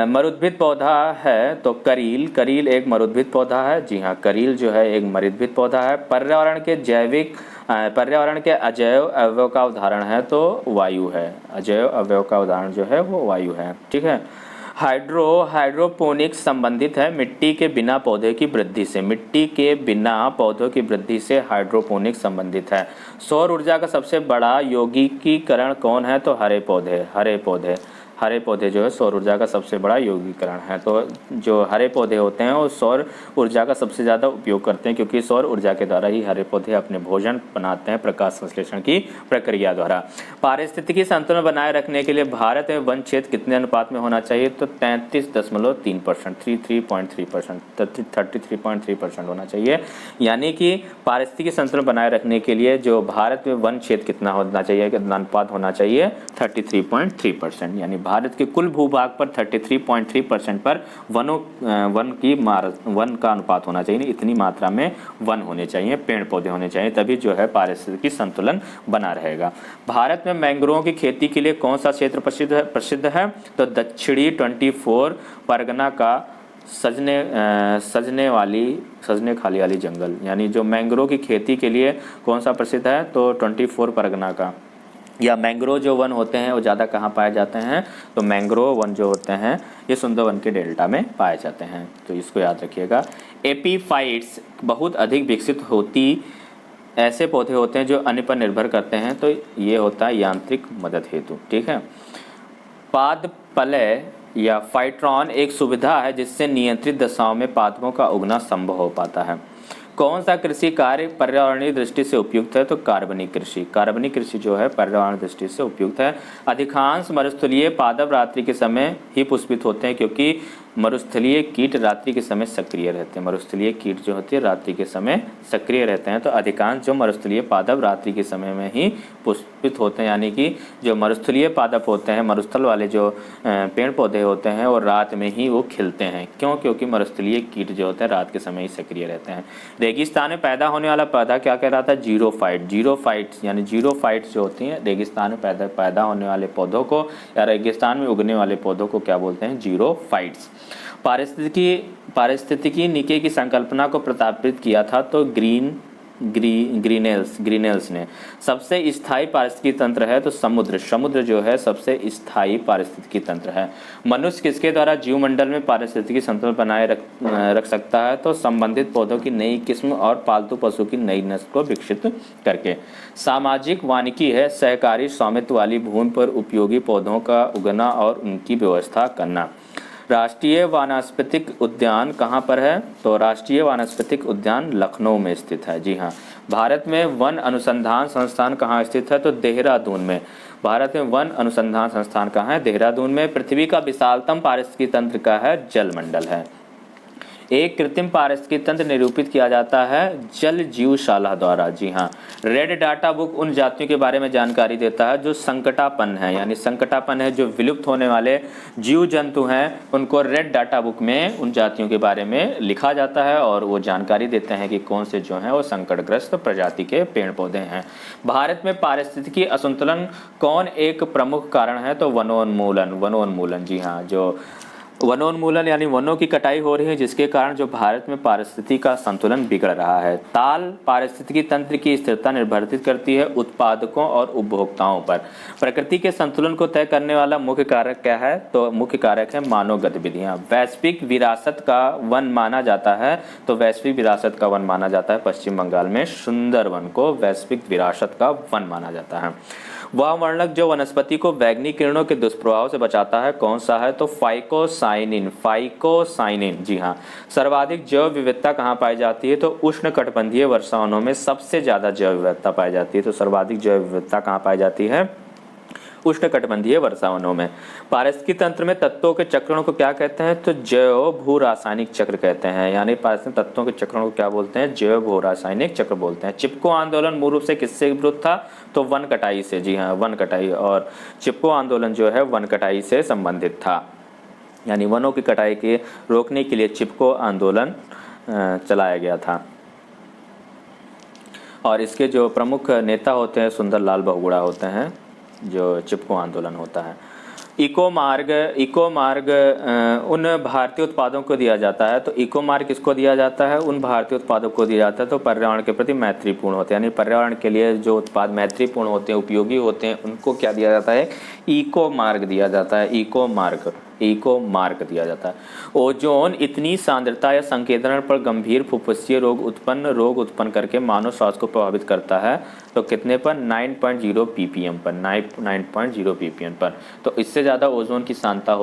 मरुद्भिद पौधा है तो करील एक मरुद्भिद पौधा है। जी हाँ, करील जो है एक मरुद्भिद पौधा है। पर्यावरण के अजैव अवयव का उदाहरण है तो वायु है। अजैव अवयव का उदाहरण जो है वो वायु है। ठीक है। हाइड्रोपोनिक्स संबंधित है मिट्टी के बिना पौधे की वृद्धि से। मिट्टी के बिना पौधों की वृद्धि से हाइड्रोपोनिक्स संबंधित है। सौर ऊर्जा का सबसे बड़ा यौगिकीकरण कौन है तो हरे पौधे जो है सौर ऊर्जा का सबसे बड़ा यौगिकीकरण है। तो जो हरे पौधे होते हैं वो सौर ऊर्जा का सबसे ज़्यादा उपयोग करते हैं, क्योंकि सौर ऊर्जा के द्वारा ही हरे पौधे अपने भोजन बनाते हैं प्रकाश संश्लेषण की प्रक्रिया द्वारा। पारिस्थितिकी संतुलन बनाए रखने के लिए भारत में वन क्षेत्र कितने अनुपात में होना चाहिए तो 33.3%, 33.3% होना चाहिए। यानी कि पारिस्थितिकी संतुलन बनाए रखने के लिए जो भारत में वन क्षेत्र कितना होना चाहिए, कितना अनुपात होना चाहिए 33.3%। यानी भारत के कुल भूभाग पर 33.3% पर वन का अनुपात होना चाहिए। इतनी मात्रा में वन होने चाहिए, पेड़ पौधे होने चाहिए, तभी जो है पारिस्थितिकी संतुलन बना रहेगा। भारत में मैंग्रोव की खेती के लिए कौन सा क्षेत्र प्रसिद्ध है तो दक्षिणी 24 परगना का सजने खाली वाली जंगल। यानी जो मैंग्रोव की खेती के लिए कौन सा प्रसिद्ध है तो 24 परगना का। या मैंग्रोव जो वन होते हैं वो ज़्यादा कहाँ पाए जाते हैं तो मैंग्रोव वन जो होते हैं ये सुंदरवन के डेल्टा में पाए जाते हैं, तो इसको याद रखिएगा। एपीफाइट्स बहुत अधिक विकसित होती ऐसे पौधे होते हैं जो अन्य पर निर्भर करते हैं, तो ये होता है यांत्रिक मदद हेतु। ठीक है। पादपलय या फाइट्रॉन एक सुविधा है जिससे नियंत्रित दशाओं में पादपों का उगना संभव हो पाता है। कौन सा कृषि कार्य पर्यावरणीय दृष्टि से उपयुक्त है तो कार्बनिक कृषि जो है पर्यावरण दृष्टि से उपयुक्त है। अधिकांश मरुस्थलीय पादप रात्रि के समय ही पुष्पित होते हैं, क्योंकि मरुस्थलीय कीट रात्रि के समय सक्रिय रहते हैं। मरुस्थलीय कीट जो होती है रात्रि के समय सक्रिय रहते हैं, तो अधिकांश जो मरुस्थलीय पादप रात्रि के समय में ही पुष्पित होते हैं। यानी कि जो मरुस्थलीय पादप होते हैं, मरुस्थल वाले जो पेड़ पौधे होते हैं वो रात में ही वो खिलते हैं। क्यों? क्योंकि मरुस्थलीय कीट जो होते हैं रात के समय ही सक्रिय रहते हैं। रेगिस्तान में पैदा होने वाला पौधा क्या कहलाता है? जीरोफाइट्स। यानी जीरोफाइट्स जो होती हैं रेगिस्तान में पैदा होने वाले पौधों को या रेगिस्तान में उगने वाले पौधों को क्या बोलते हैं? जीरोफाइट्स। पारिस्थितिकी निके की संकल्पना को प्रस्तावित किया था तो ग्रीनेल्स ने। सबसे स्थायी पारिस्थितिकी तंत्र है तो समुद्र जो है सबसे स्थायी पारिस्थितिकी तंत्र है। मनुष्य किसके द्वारा जीवमंडल में पारिस्थितिकी संतुलन बनाए रख सकता है तो संबंधित पौधों की नई किस्म और पालतू पशु की नई नस्ल को विकसित करके। सामाजिक वानिकी है सहकारी स्वामित्व वाली भूमि पर उपयोगी पौधों का उगना और उनकी व्यवस्था करना। राष्ट्रीय वानस्पतिक उद्यान कहाँ पर है तो राष्ट्रीय वानस्पतिक उद्यान लखनऊ में स्थित है। जी हाँ। भारत में वन अनुसंधान संस्थान कहाँ स्थित है तो देहरादून में। भारत में वन अनुसंधान संस्थान कहाँ है? देहरादून में। पृथ्वी का विशालतम पारिस्थितिकी तंत्र का है जलमंडल है। एक कृत्रिम पारिस्थितिकी तंत्र निरूपित किया जाता है जल जीवशाला द्वारा। जी हाँ। रेड डाटा बुक उन जातियों के बारे में जानकारी देता है जो संकटापन्न है, यानी संकटापन्न है जो विलुप्त होने वाले जीव जंतु हैं, उनको रेड डाटा बुक में उन जातियों के बारे में लिखा जाता है और वो जानकारी देते हैं कि कौन से जो हैं वो संकटग्रस्त प्रजाति के पेड़ पौधे हैं। भारत में पारिस्थितिकी असंतुलन कौन एक प्रमुख कारण है तो वनोन्मूलन। जी हाँ। जो वनोन्मूलन यानी वनों की कटाई हो रही है जिसके कारण जो भारत में पारिस्थितिकी का संतुलन बिगड़ रहा है। ताल पारिस्थितिकी तंत्र की स्थिरता निर्धारित करती है उत्पादकों और उपभोक्ताओं पर। प्रकृति के संतुलन को तय करने वाला मुख्य कारक क्या है तो मुख्य कारक है मानव गतिविधियां। वैश्विक विरासत का वन माना जाता है तो वैश्विक विरासत का वन माना जाता है पश्चिम बंगाल में सुंदरवन को वैश्विक विरासत का वन माना जाता है। वह वर्णक जो वनस्पति को वैज्ञानिक किरणों के दुष्प्रभाव से बचाता है कौन सा है तो फाइकोसाइनिन। जी हाँ। सर्वाधिक जैव विविधता कहाँ पाई जाती है तो उष्णकटिबंधीय वर्षावनों में सबसे ज्यादा जैव विविधता पाई जाती है। तो सर्वाधिक जैव विविधता कहाँ पाई जाती है? उष्णकटिबंधीय वर्षावनों में। पारिस्थितिकी तंत्र में तत्वों के चक्रणों को क्या कहते हैं तो जैव भू रासायनिक चक्र कहते हैं। यानी पारिस्थितिक तत्वों के चक्रणों को क्या बोलते हैं? जैव भू रासायनिक चक्र बोलते हैं। चिपको आंदोलन मूल रूप से किससे विरुद्ध था तो वन कटाई से। जी हाँ। वन कटाई और चिपको आंदोलन जो है वन कटाई से संबंधित था। यानी वनों की कटाई के रोकने के लिए चिपको आंदोलन चलाया गया था। और इसके जो प्रमुख नेता होते हैं सुंदरलाल बहुगुणा होते हैं, जो चिपको आंदोलन होता है। इको मार्ग उन भारतीय उत्पादों को दिया जाता है। तो इको मार्ग किसको दिया जाता है? उन भारतीय उत्पादों को दिया जाता है तो पर्यावरण के प्रति मैत्रीपूर्ण होते हैं, यानी पर्यावरण के लिए जो उत्पाद मैत्रीपूर्ण होते हैं, उपयोगी होते हैं, उनको क्या दिया जाता है? इको मार्ग दिया जाता है। इको मार्ग दिया जाता है। ओजोन इतनी सांद्रता या संकेंद्रण पर गंभीर फुफ्फुसीय रोग उत्पन्न करके मानव स्वास्थ्य को प्रभावित करता है। तो कितने पर? 9.0 ppm पर, 9.0 ppm पर। तो इससे ज़्यादा ओजोन की सांद्रता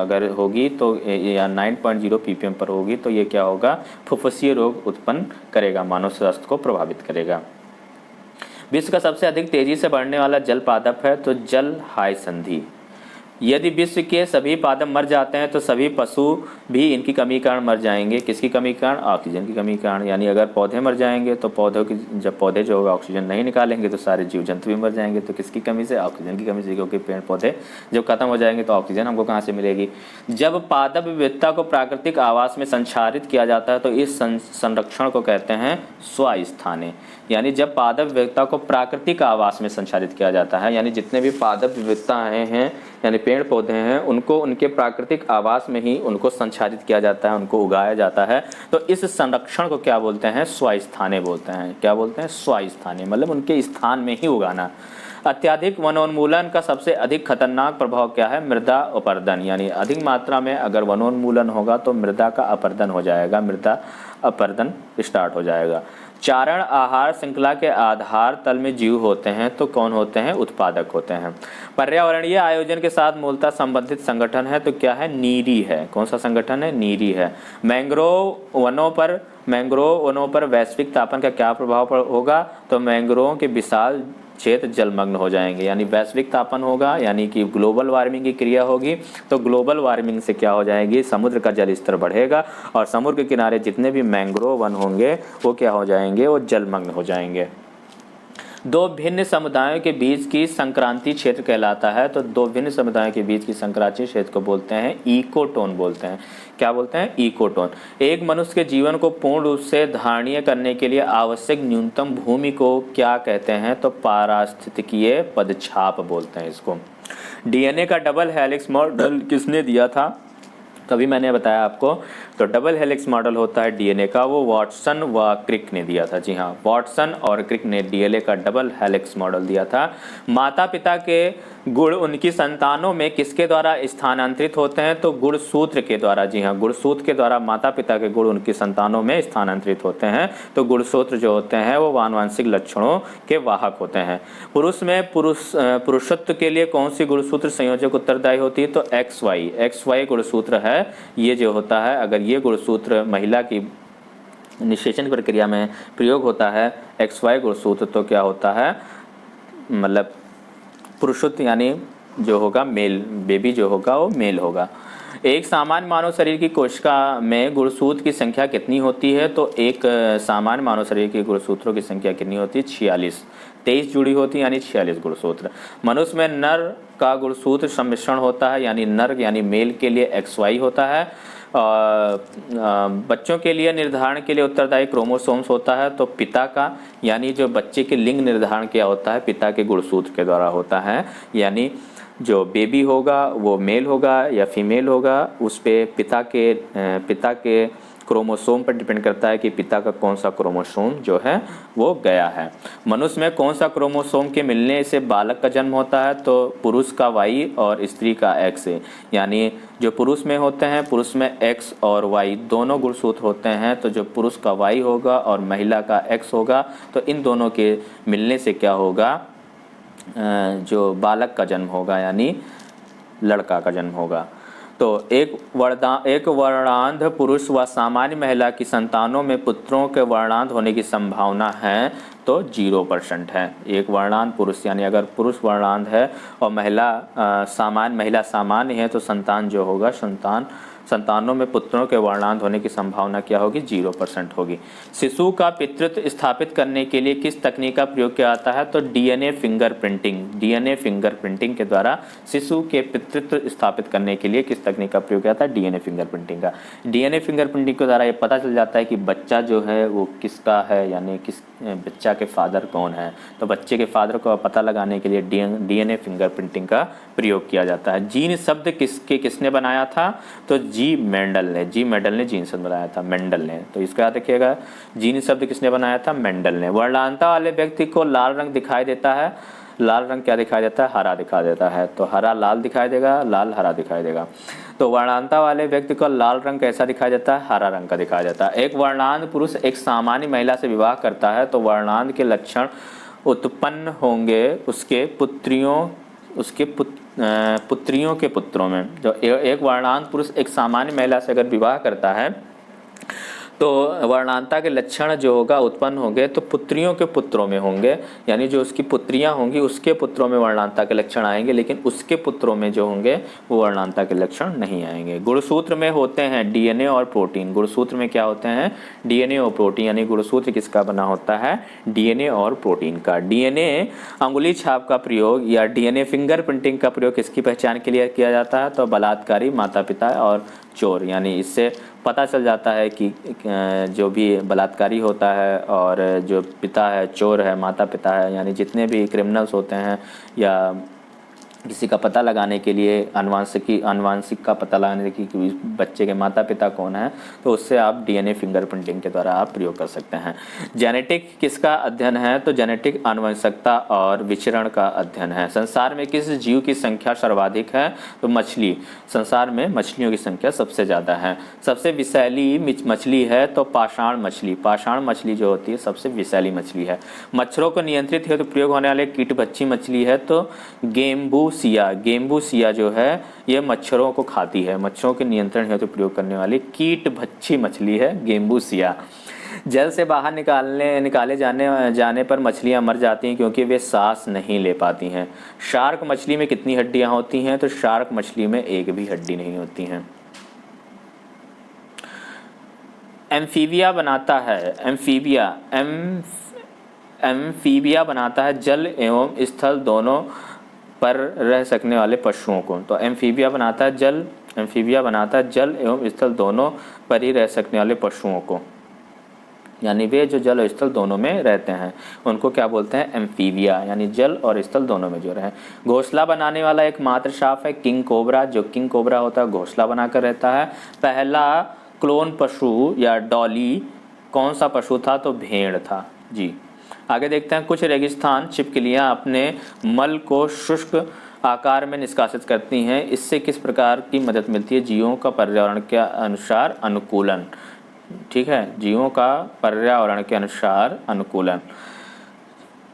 अगर होगी तो या 9.0 ppm पर होगी तो ये क्या होगा? फुफ्फुसीय रोग उत्पन्न करेगा, मानव स्वास्थ्य को प्रभावित करेगा। विश्व का सबसे अधिक तेजी से बढ़ने वाला जल पादप है तो जल हाय संधि। यदि विश्व के सभी पादप मर जाते हैं तो सभी पशु भी इनकी कमी के कारण मर जाएंगे। किसकी कमी के कारण? ऑक्सीजन की कमी के कारण। यानी अगर पौधे मर जाएंगे तो जब पौधे जो होगा ऑक्सीजन नहीं निकालेंगे तो सारे जीव जंतु भी मर जाएंगे। तो किसकी कमी से? ऑक्सीजन की कमी से, क्योंकि पेड़ पौधे जब खत्म हो जाएंगे तो ऑक्सीजन हमको कहाँ से मिलेगी? जब पादप विविधता को प्राकृतिक आवास में संचारित किया जाता है तो इस संरक्षण को कहते हैं स्वास्थाने। यानी जब पादप विविधता को प्राकृतिक आवास में संचारित किया जाता है, यानी जितने भी पादप विविधताएं हैं यानी पेड़ पौधे हैं, उनको उनके प्राकृतिक आवास में ही उनको संचारित किया जाता है, उनको उगाया जाता है। तो इस संरक्षण को क्या बोलते हैं? स्वास्थाने बोलते हैं। क्या बोलते हैं? स्वास्थाने, मतलब उनके स्थान में ही उगाना। अत्यधिक वनोन्मूलन का सबसे अधिक खतरनाक प्रभाव क्या है? मृदा अपरदन। यानी अधिक मात्रा में अगर वनोन्मूलन होगा तो मृदा का अपरदन हो जाएगा, मृदा अपरदन स्टार्ट हो जाएगा। चारण आहार श्रृंखला के आधार तल में जीव होते हैं तो कौन होते हैं? उत्पादक होते हैं। पर्यावरणीय आयोजन के साथ मूलतः संबंधित संगठन है तो क्या है? नीरी है। कौन सा संगठन है? नीरी है। मैंग्रोव वनों पर वैश्विक तापन का क्या प्रभाव होगा? तो मैंग्रोव के विशाल क्षेत्र जलमग्न हो जाएंगे। यानी वैश्विक तापन होगा, यानी कि ग्लोबल वार्मिंग की क्रिया होगी। तो ग्लोबल वार्मिंग से क्या हो जाएगी? समुद्र का जल स्तर बढ़ेगा और समुद्र के किनारे जितने भी मैंग्रोव वन होंगे वो क्या हो जाएंगे? वो जलमग्न हो जाएंगे। दो भिन्न समुदायों के बीच की संक्रांति क्षेत्र कहलाता है। तो दो भिन्न समुदायों के बीच की संक्रांति क्षेत्र को बोलते हैं इकोटोन बोलते हैं। क्या बोलते हैं? इकोटोन। एक मनुष्य के जीवन को पूर्ण रूप से धारणीय करने के लिए आवश्यक न्यूनतम भूमि को क्या कहते हैं? तो पारिस्थितिकीय पदछाप बोलते हैं इसको। डीएनए का डबल हेलिक्स मॉडल किसने दिया था? तभी मैंने बताया आपको। तो डबल हेलिक्स मॉडल होता है डीएनए का, वो वाटसन व क्रिक ने दिया था। जी हाँ, वाटसन और क्रिक ने डीएनए का डबल हेलिक्स मॉडल दिया था। माता पिता के गुण उनकी संतानों में किसके द्वारा स्थानांतरित होते हैं? तो गुणसूत्र के द्वारा। जी हाँ, गुणसूत्र के द्वारा माता पिता के गुण उनकी संतानों में स्थानांतरित होते हैं। तो गुणसूत्र जो होते हैं वो आनुवंशिक लक्षणों के वाहक होते हैं। पुरुष में पुरुषत्व के लिए कौन सी गुणसूत्र संयोजक उत्तरदायी होती है? तो XY गुणसूत्र है। ये जो होता है, अगर ये गुणसूत्र महिला की निषेचन प्रक्रिया में प्रयोग होता है XY गुणसूत्र, तो क्या होता है? मतलब पुरुषत्व यानी जो होगा मेल, बेबी जो होगा वो मेल होगा। एक सामान्य मानव शरीर की कोशिका में गुणसूत्र की संख्या कितनी होती है? तो एक सामान्य मानव शरीर की गुणसूत्रों की संख्या कितनी होती है? 46। 23 जुड़ी होती है, यानी 46 गुणसूत्र। मनुष्य में नर का गुणसूत्र सम्मिश्रण होता है, यानी नर यानी मेल के लिए XY होता है। बच्चों के लिए निर्धारण के लिए उत्तरदायी क्रोमोसोम्स होता है। तो पिता का, यानी जो बच्चे के लिंग निर्धारण किया होता है पिता के गुणसूत्र के द्वारा होता है। यानी जो बेबी होगा वो मेल होगा या फीमेल होगा, उस पे पिता के क्रोमोसोम पर डिपेंड करता है कि पिता का कौन सा क्रोमोसोम जो है वो गया है। मनुष्य में कौन सा क्रोमोसोम के मिलने से बालक का जन्म होता है? तो पुरुष का Y और स्त्री का X है। यानी जो पुरुष में होते हैं, पुरुष में X और Y दोनों गुणसूत्र होते हैं। तो जो पुरुष का Y होगा और महिला का X होगा, तो इन दोनों के मिलने से क्या होगा? जो बालक का जन्म होगा, यानी लड़का का जन्म होगा। तो एक वर्णांध पुरुष व सामान्य महिला की संतानों में पुत्रों के वर्णांध होने की संभावना है तो 0% है। एक वर्णांध पुरुष, यानी अगर पुरुष वर्णांध है और महिला सामान्य है तो संतान जो होगा, संतानों में पुत्रों के वर्णांध होने की संभावना क्या होगी? 0% होगी। शिशु का पितृत्व स्थापित करने के लिए किस तकनीक का प्रयोग किया जाता है? तो डीएनए फिंगरप्रिंटिंग के द्वारा शिशु के पितृत्व स्थापित करने के लिए किस तकनीक का प्रयोग किया जाता है? डीएनए फिंगरप्रिंटिंग का। डीएनए फिंगरप्रिंटिंग के द्वारा ये पता चल जाता है कि बच्चा जो है वो किसका है, यानी किस बच्चा बच्चा के फादर कौन है। तो बच्चे के फादर को पता लगाने के लिए डीएनए फिंगरप्रिंटिंग का प्रयोग किया जाता है। जीन शब्द किसने बनाया था, तो जी मेंडल ने जीन शब्द बनाया था, मेंडल ने। तो इसका याद रखिएगा, जीन शब्द किसने बनाया था, मेंडल ने। वर्णांता वाले व्यक्ति को लाल रंग दिखाई देता है, लाल रंग क्या दिखाई देता है, हरा दिखाई देता है। तो हरा लाल दिखाई देगा, लाल हरा दिखाई देगा। तो वर्णांता वाले व्यक्ति को लाल रंग कैसा दिखाई देता है, हरा रंग का दिखाई देता है। एक वर्णांत पुरुष एक सामान्य महिला से विवाह करता है तो वर्णांत के लक्षण उत्पन्न होंगे उसके पुत्रियों के पुत्रों में। जो एक वर्णांत पुरुष एक सामान्य महिला से अगर विवाह करता है तो वर्णांता के लक्षण जो होगा उत्पन्न होंगे तो पुत्रियों के पुत्रों में होंगे, यानी जो उसकी पुत्रियां होंगी उसके पुत्रों में वर्णांता के लक्षण आएंगे, लेकिन उसके पुत्रों में जो होंगे वो वर्णांता के लक्षण नहीं आएंगे। गुणसूत्र में होते हैं डीएनए और प्रोटीन। गुणसूत्र में क्या होते हैं, डीएनए और प्रोटीन, यानी गुणसूत्र किसका बना होता है, डीएनए और प्रोटीन का। डीएनए अंगुली छाप का प्रयोग या डीएनए फिंगरप्रिंटिंग का प्रयोग किसकी पहचान के लिए किया जाता है, तो बलात्कारी, माता पिता और चोर। यानी इससे पता चल जाता है कि जो भी बलात्कारी होता है और जो पिता है, चोर है, माता पिता है, यानी जितने भी क्रिमिनल्स होते हैं या किसी का पता लगाने के लिए आनुवांशिक का पता लगाने की बच्चे के माता पिता कौन है, तो उससे आप डीएनए फिंगरप्रिंटिंग के द्वारा आप प्रयोग कर सकते हैं। जेनेटिक किसका अध्ययन है, तो जेनेटिक आनुवंशिकता और विचरण का अध्ययन है। संसार में किस जीव की संख्या सर्वाधिक है, तो मछली। संसार में मछलियों की संख्या सबसे ज़्यादा है। सबसे विषैली मछली है तो पाषाण मछली। पाषाण मछली जो होती है सबसे विषैली मछली है। मच्छरों को नियंत्रित हेतु प्रयोग होने वाले कीटभक्षी मछली है तो गेम्बूसिया जो है ये मच्छरों को खाती है। मच्छरों के नियंत्रण हेतु प्रयोग करने वाली कीटभक्षी मछली है गेम्बूसिया। जल से बाहर निकाले जाने पर मछलियां मर जाती हैं क्योंकि वे सांस नहीं ले पाती हैं। शार्क मछली में कितनी हड्डियां होती हैं, तो शार्क मछली में एक भी हड्डी नहीं होती हैं। एम्फीबिया बनाता है जल एवं स्थल दोनों पर रह सकने वाले पशुओं को। तो एम्फीबिया बनाता है जल एवं स्थल दोनों पर ही रह सकने वाले पशुओं को, यानी वे जो जल और स्थल दोनों में रहते हैं उनको क्या बोलते हैं, एम्फीबिया, यानी जल और स्थल दोनों में जो रहे। घोंसला बनाने वाला एकमात्र सांप है किंग कोबरा। जो किंग कोबरा होता है घोंसला बनाकर रहता है। पहला क्लोन पशु या डॉली कौन सा पशु था, तो भेड़ था जी। आगे देखते हैं, कुछ रेगिस्तान छिपकलियां अपने मल को शुष्क आकार में निष्कासित करती हैं, इससे किस प्रकार की मदद मिलती है, जीवों का पर्यावरण के अनुसार अनुकूलन। ठीक है, जीवों का पर्यावरण के अनुसार अनुकूलन।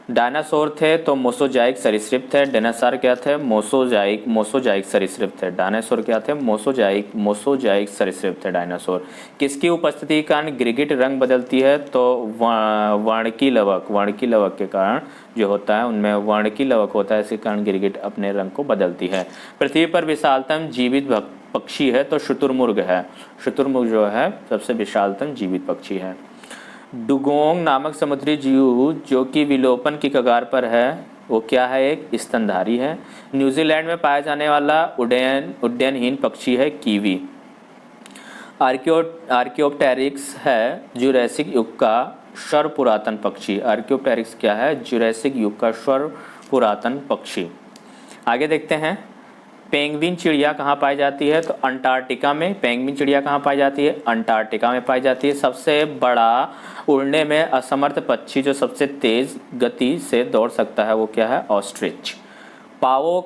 डायनासोर थे तो मोसोजाइक सरीसृप थे। डायनासोर क्या थे, मोसोजाइक सरीसृप थे। डायनासोर क्या थे, मोसोजाइक सरीसृप थे डायनासोर। किसकी उपस्थिति के कारण गिरगिट रंग बदलती है, तो वर्णकी लवक के कारण जो होता है उनमें वर्णकी लवक होता है, इसी कारण गिरगिट अपने रंग को बदलती है। पृथ्वी पर विशालतम जीवित पक्षी है तो शुतुरमुर्ग है। शुतुरमुर्ग जो है सबसे विशालतम जीवित पक्षी है। डुगोंग नामक समुद्री जीव जो कि विलोपन की कगार पर है वो क्या है, एक स्तनधारी है। न्यूजीलैंड में पाया जाने वाला उड्डयनहीन पक्षी है कीवी। आर्कियोप्टेरिक्स है जुरैसिक युग का सर्वपुरातन पक्षी। आर्कियोप्टेरिक्स क्या है, जुरैसिक युग का सर्वपुरातन पक्षी। आगे देखते हैं, पेंगुइन चिड़िया कहाँ पाई जाती है, तो अंटार्कटिका में। पेंगुइन चिड़िया कहाँ पाई जाती है, अंटार्कटिका में पाई जाती है। सबसे बड़ा उड़ने में असमर्थ पक्षी जो सबसे तेज गति से दौड़ सकता है वो क्या है, ऑस्ट्रिच। पावो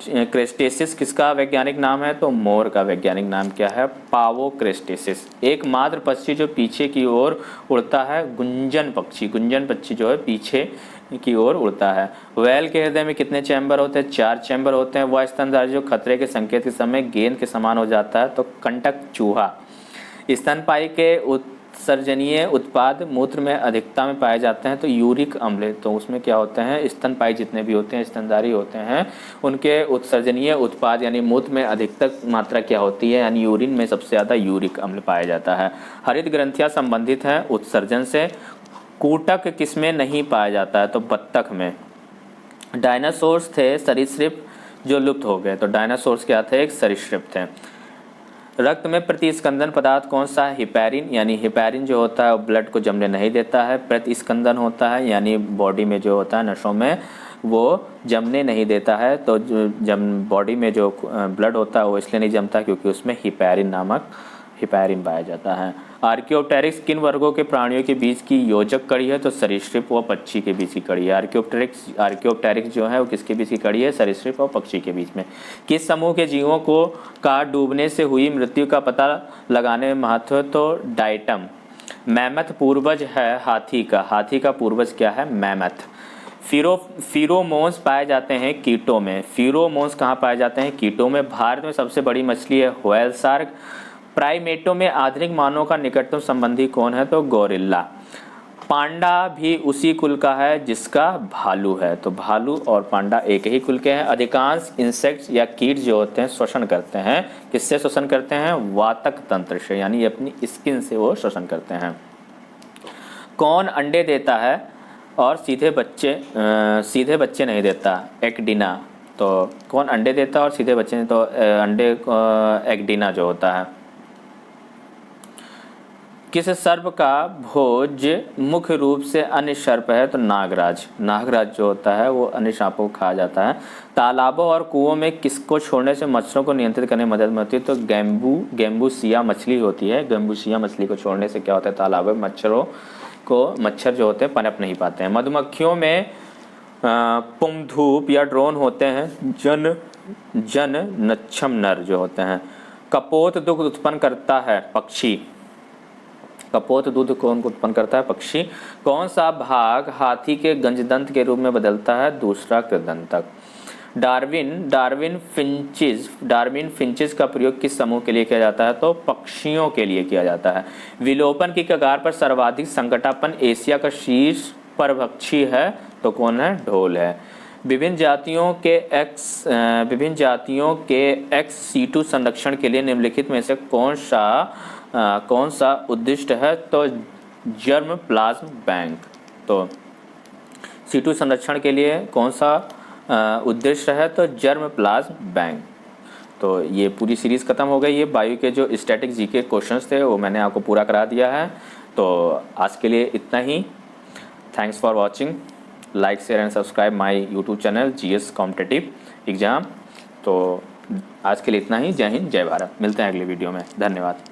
क्रेस्टेसिस किसका वैज्ञानिक नाम है, तो मोर का वैज्ञानिक नाम क्या है, पावो क्रेस्टेसिस। एकमात्र पक्षी जो पीछे की ओर उड़ता है, गुंजन पक्षी जो है पीछे की ओर उड़ता है। व्हेल के हृदय में कितने चैम्बर होते हैं, 4 चैम्बर होते हैं। वह स्तनधारी जो खतरे के संकेत के समय गेंद के समान हो जाता है, तो कंटक चूहा। स्तनपायी के उत्सर्जनीय उत्पाद मूत्र में अधिकता में पाए जाते हैं, तो यूरिक अम्ल। तो उसमें क्या होते हैं, स्तनपायी जितने भी होते हैं, स्तनधारी होते हैं, उनके उत्सर्जनीय उत्पाद यानी मूत्र में अधिकतम मात्रा क्या होती है, यानी यूरिन में सबसे ज़्यादा यूरिक अम्ल पाया जाता है। हरित ग्रंथियाँ संबंधित हैं उत्सर्जन से। कूटक किसमें नहीं पाया जाता है, तो बत्तख में। डायनासोर्स थे सरीसृप जो लुप्त हो गए, तो डायनासोर्स क्या थे, एक सरीसृप थे। रक्त में प्रतिस्कंदन पदार्थ कौन सा है? हिपैरिन, यानी हिपैरिन जो होता है वो ब्लड को जमने नहीं देता है। प्रतिस्कंदन होता है यानी बॉडी में जो होता है नसों में वो जमने नहीं देता है। तो बॉडी में जो ब्लड होता है वो इसलिए नहीं जमता क्योंकि उसमें हिपैरिन पाया जाता है। आर्कियोप्टेरिक्स किन वर्गों के प्राणियों के बीच की योजक कड़ी है? तो सरीसृप व पक्षी के बीच की कड़ी है। आर्कियोप्टेरिक्स जो है वो किसके बीच की कड़ी है? सरीसृप और पक्षी के बीच में। किस समूह के जीवों को का डूबने से हुई मृत्यु का पता लगाने में महत्व है? तो डाइटम। मैमथ पूर्वज है हाथी का पूर्वज क्या है? मैमथ। फिरोमोन्स पाए जाते हैं कीटों में। फिरोमोन्स कहाँ पाए जाते हैं? कीटों में। भारत में सबसे बड़ी मछली है व्हेल शार्क। प्राइमेटों में आधुनिक मानव का निकटतम संबंधी कौन है? तो गोरिल्ला। पांडा भी उसी कुल का है जिसका भालू है। तो भालू और पांडा एक ही कुल के हैं। अधिकांश इंसेक्ट्स या कीट जो होते हैं श्वसन करते हैं। किससे श्वसन करते हैं? वातक तंत्र से, यानी अपनी स्किन से वो श्वसन करते हैं। कौन अंडे देता है और सीधे बच्चे नहीं देता? एक्डिना। तो कौन अंडे देता है और सीधे बच्चे नहीं? तो अंडे एक्डिना जो होता है। किस सर्प का भोज मुख्य रूप से अन्य सर्प है? तो नागराज जो होता है वो अन्य सांपों को खा जाता है। तालाबों और कुओं में किसको छोड़ने से मच्छरों को नियंत्रित करने में मदद मिलती है? तो गेम्बूसिया मछली होती है। गेम्बूसिया मछली को छोड़ने से क्या होता है? तालाबों में मच्छर जो होते हैं पनप नहीं पाते हैं। मधुमक्खियों में पुंधूप या ड्रोन होते हैं। जन नक्षम नर जो होते हैं। कपोत दुग्ध उत्पन्न करता है? पक्षी। कपोत दूध कौन उत्पन्न करता है? पक्षी। कौन सा भाग हाथी के गंजदंत के रूप में बदलता है? दूसरा कृदंतक। डार्विन फिंचेस का प्रयोग किस समूह के लिए किया जाता है? तो पक्षियों के लिए किया जाता है। विलोपन की कगार पर सर्वाधिक संकटापन्न एशिया का शीर्ष परभक्षी है? तो कौन है? ढोल है। विभिन्न जातियों के एक्स सीटू संरक्षण के लिए निम्नलिखित में से कौन सा उद्दिष्ट है? तो जर्म प्लाज्म बैंक। तो सीटू संरक्षण के लिए कौन सा उद्देश्य है? तो जर्म प्लाज्म बैंक। तो ये पूरी सीरीज़ खत्म हो गई। ये बायो के जो स्टैटिक जीके क्वेश्चंस थे वो मैंने आपको पूरा करा दिया है। तो आज के लिए इतना ही। Thanks for watching. Like share and subscribe my YouTube channel GS competitive exam. तो आज के लिए इतना ही। जय हिंद, जय भारत। मिलते हैं अगले वीडियो में। धन्यवाद।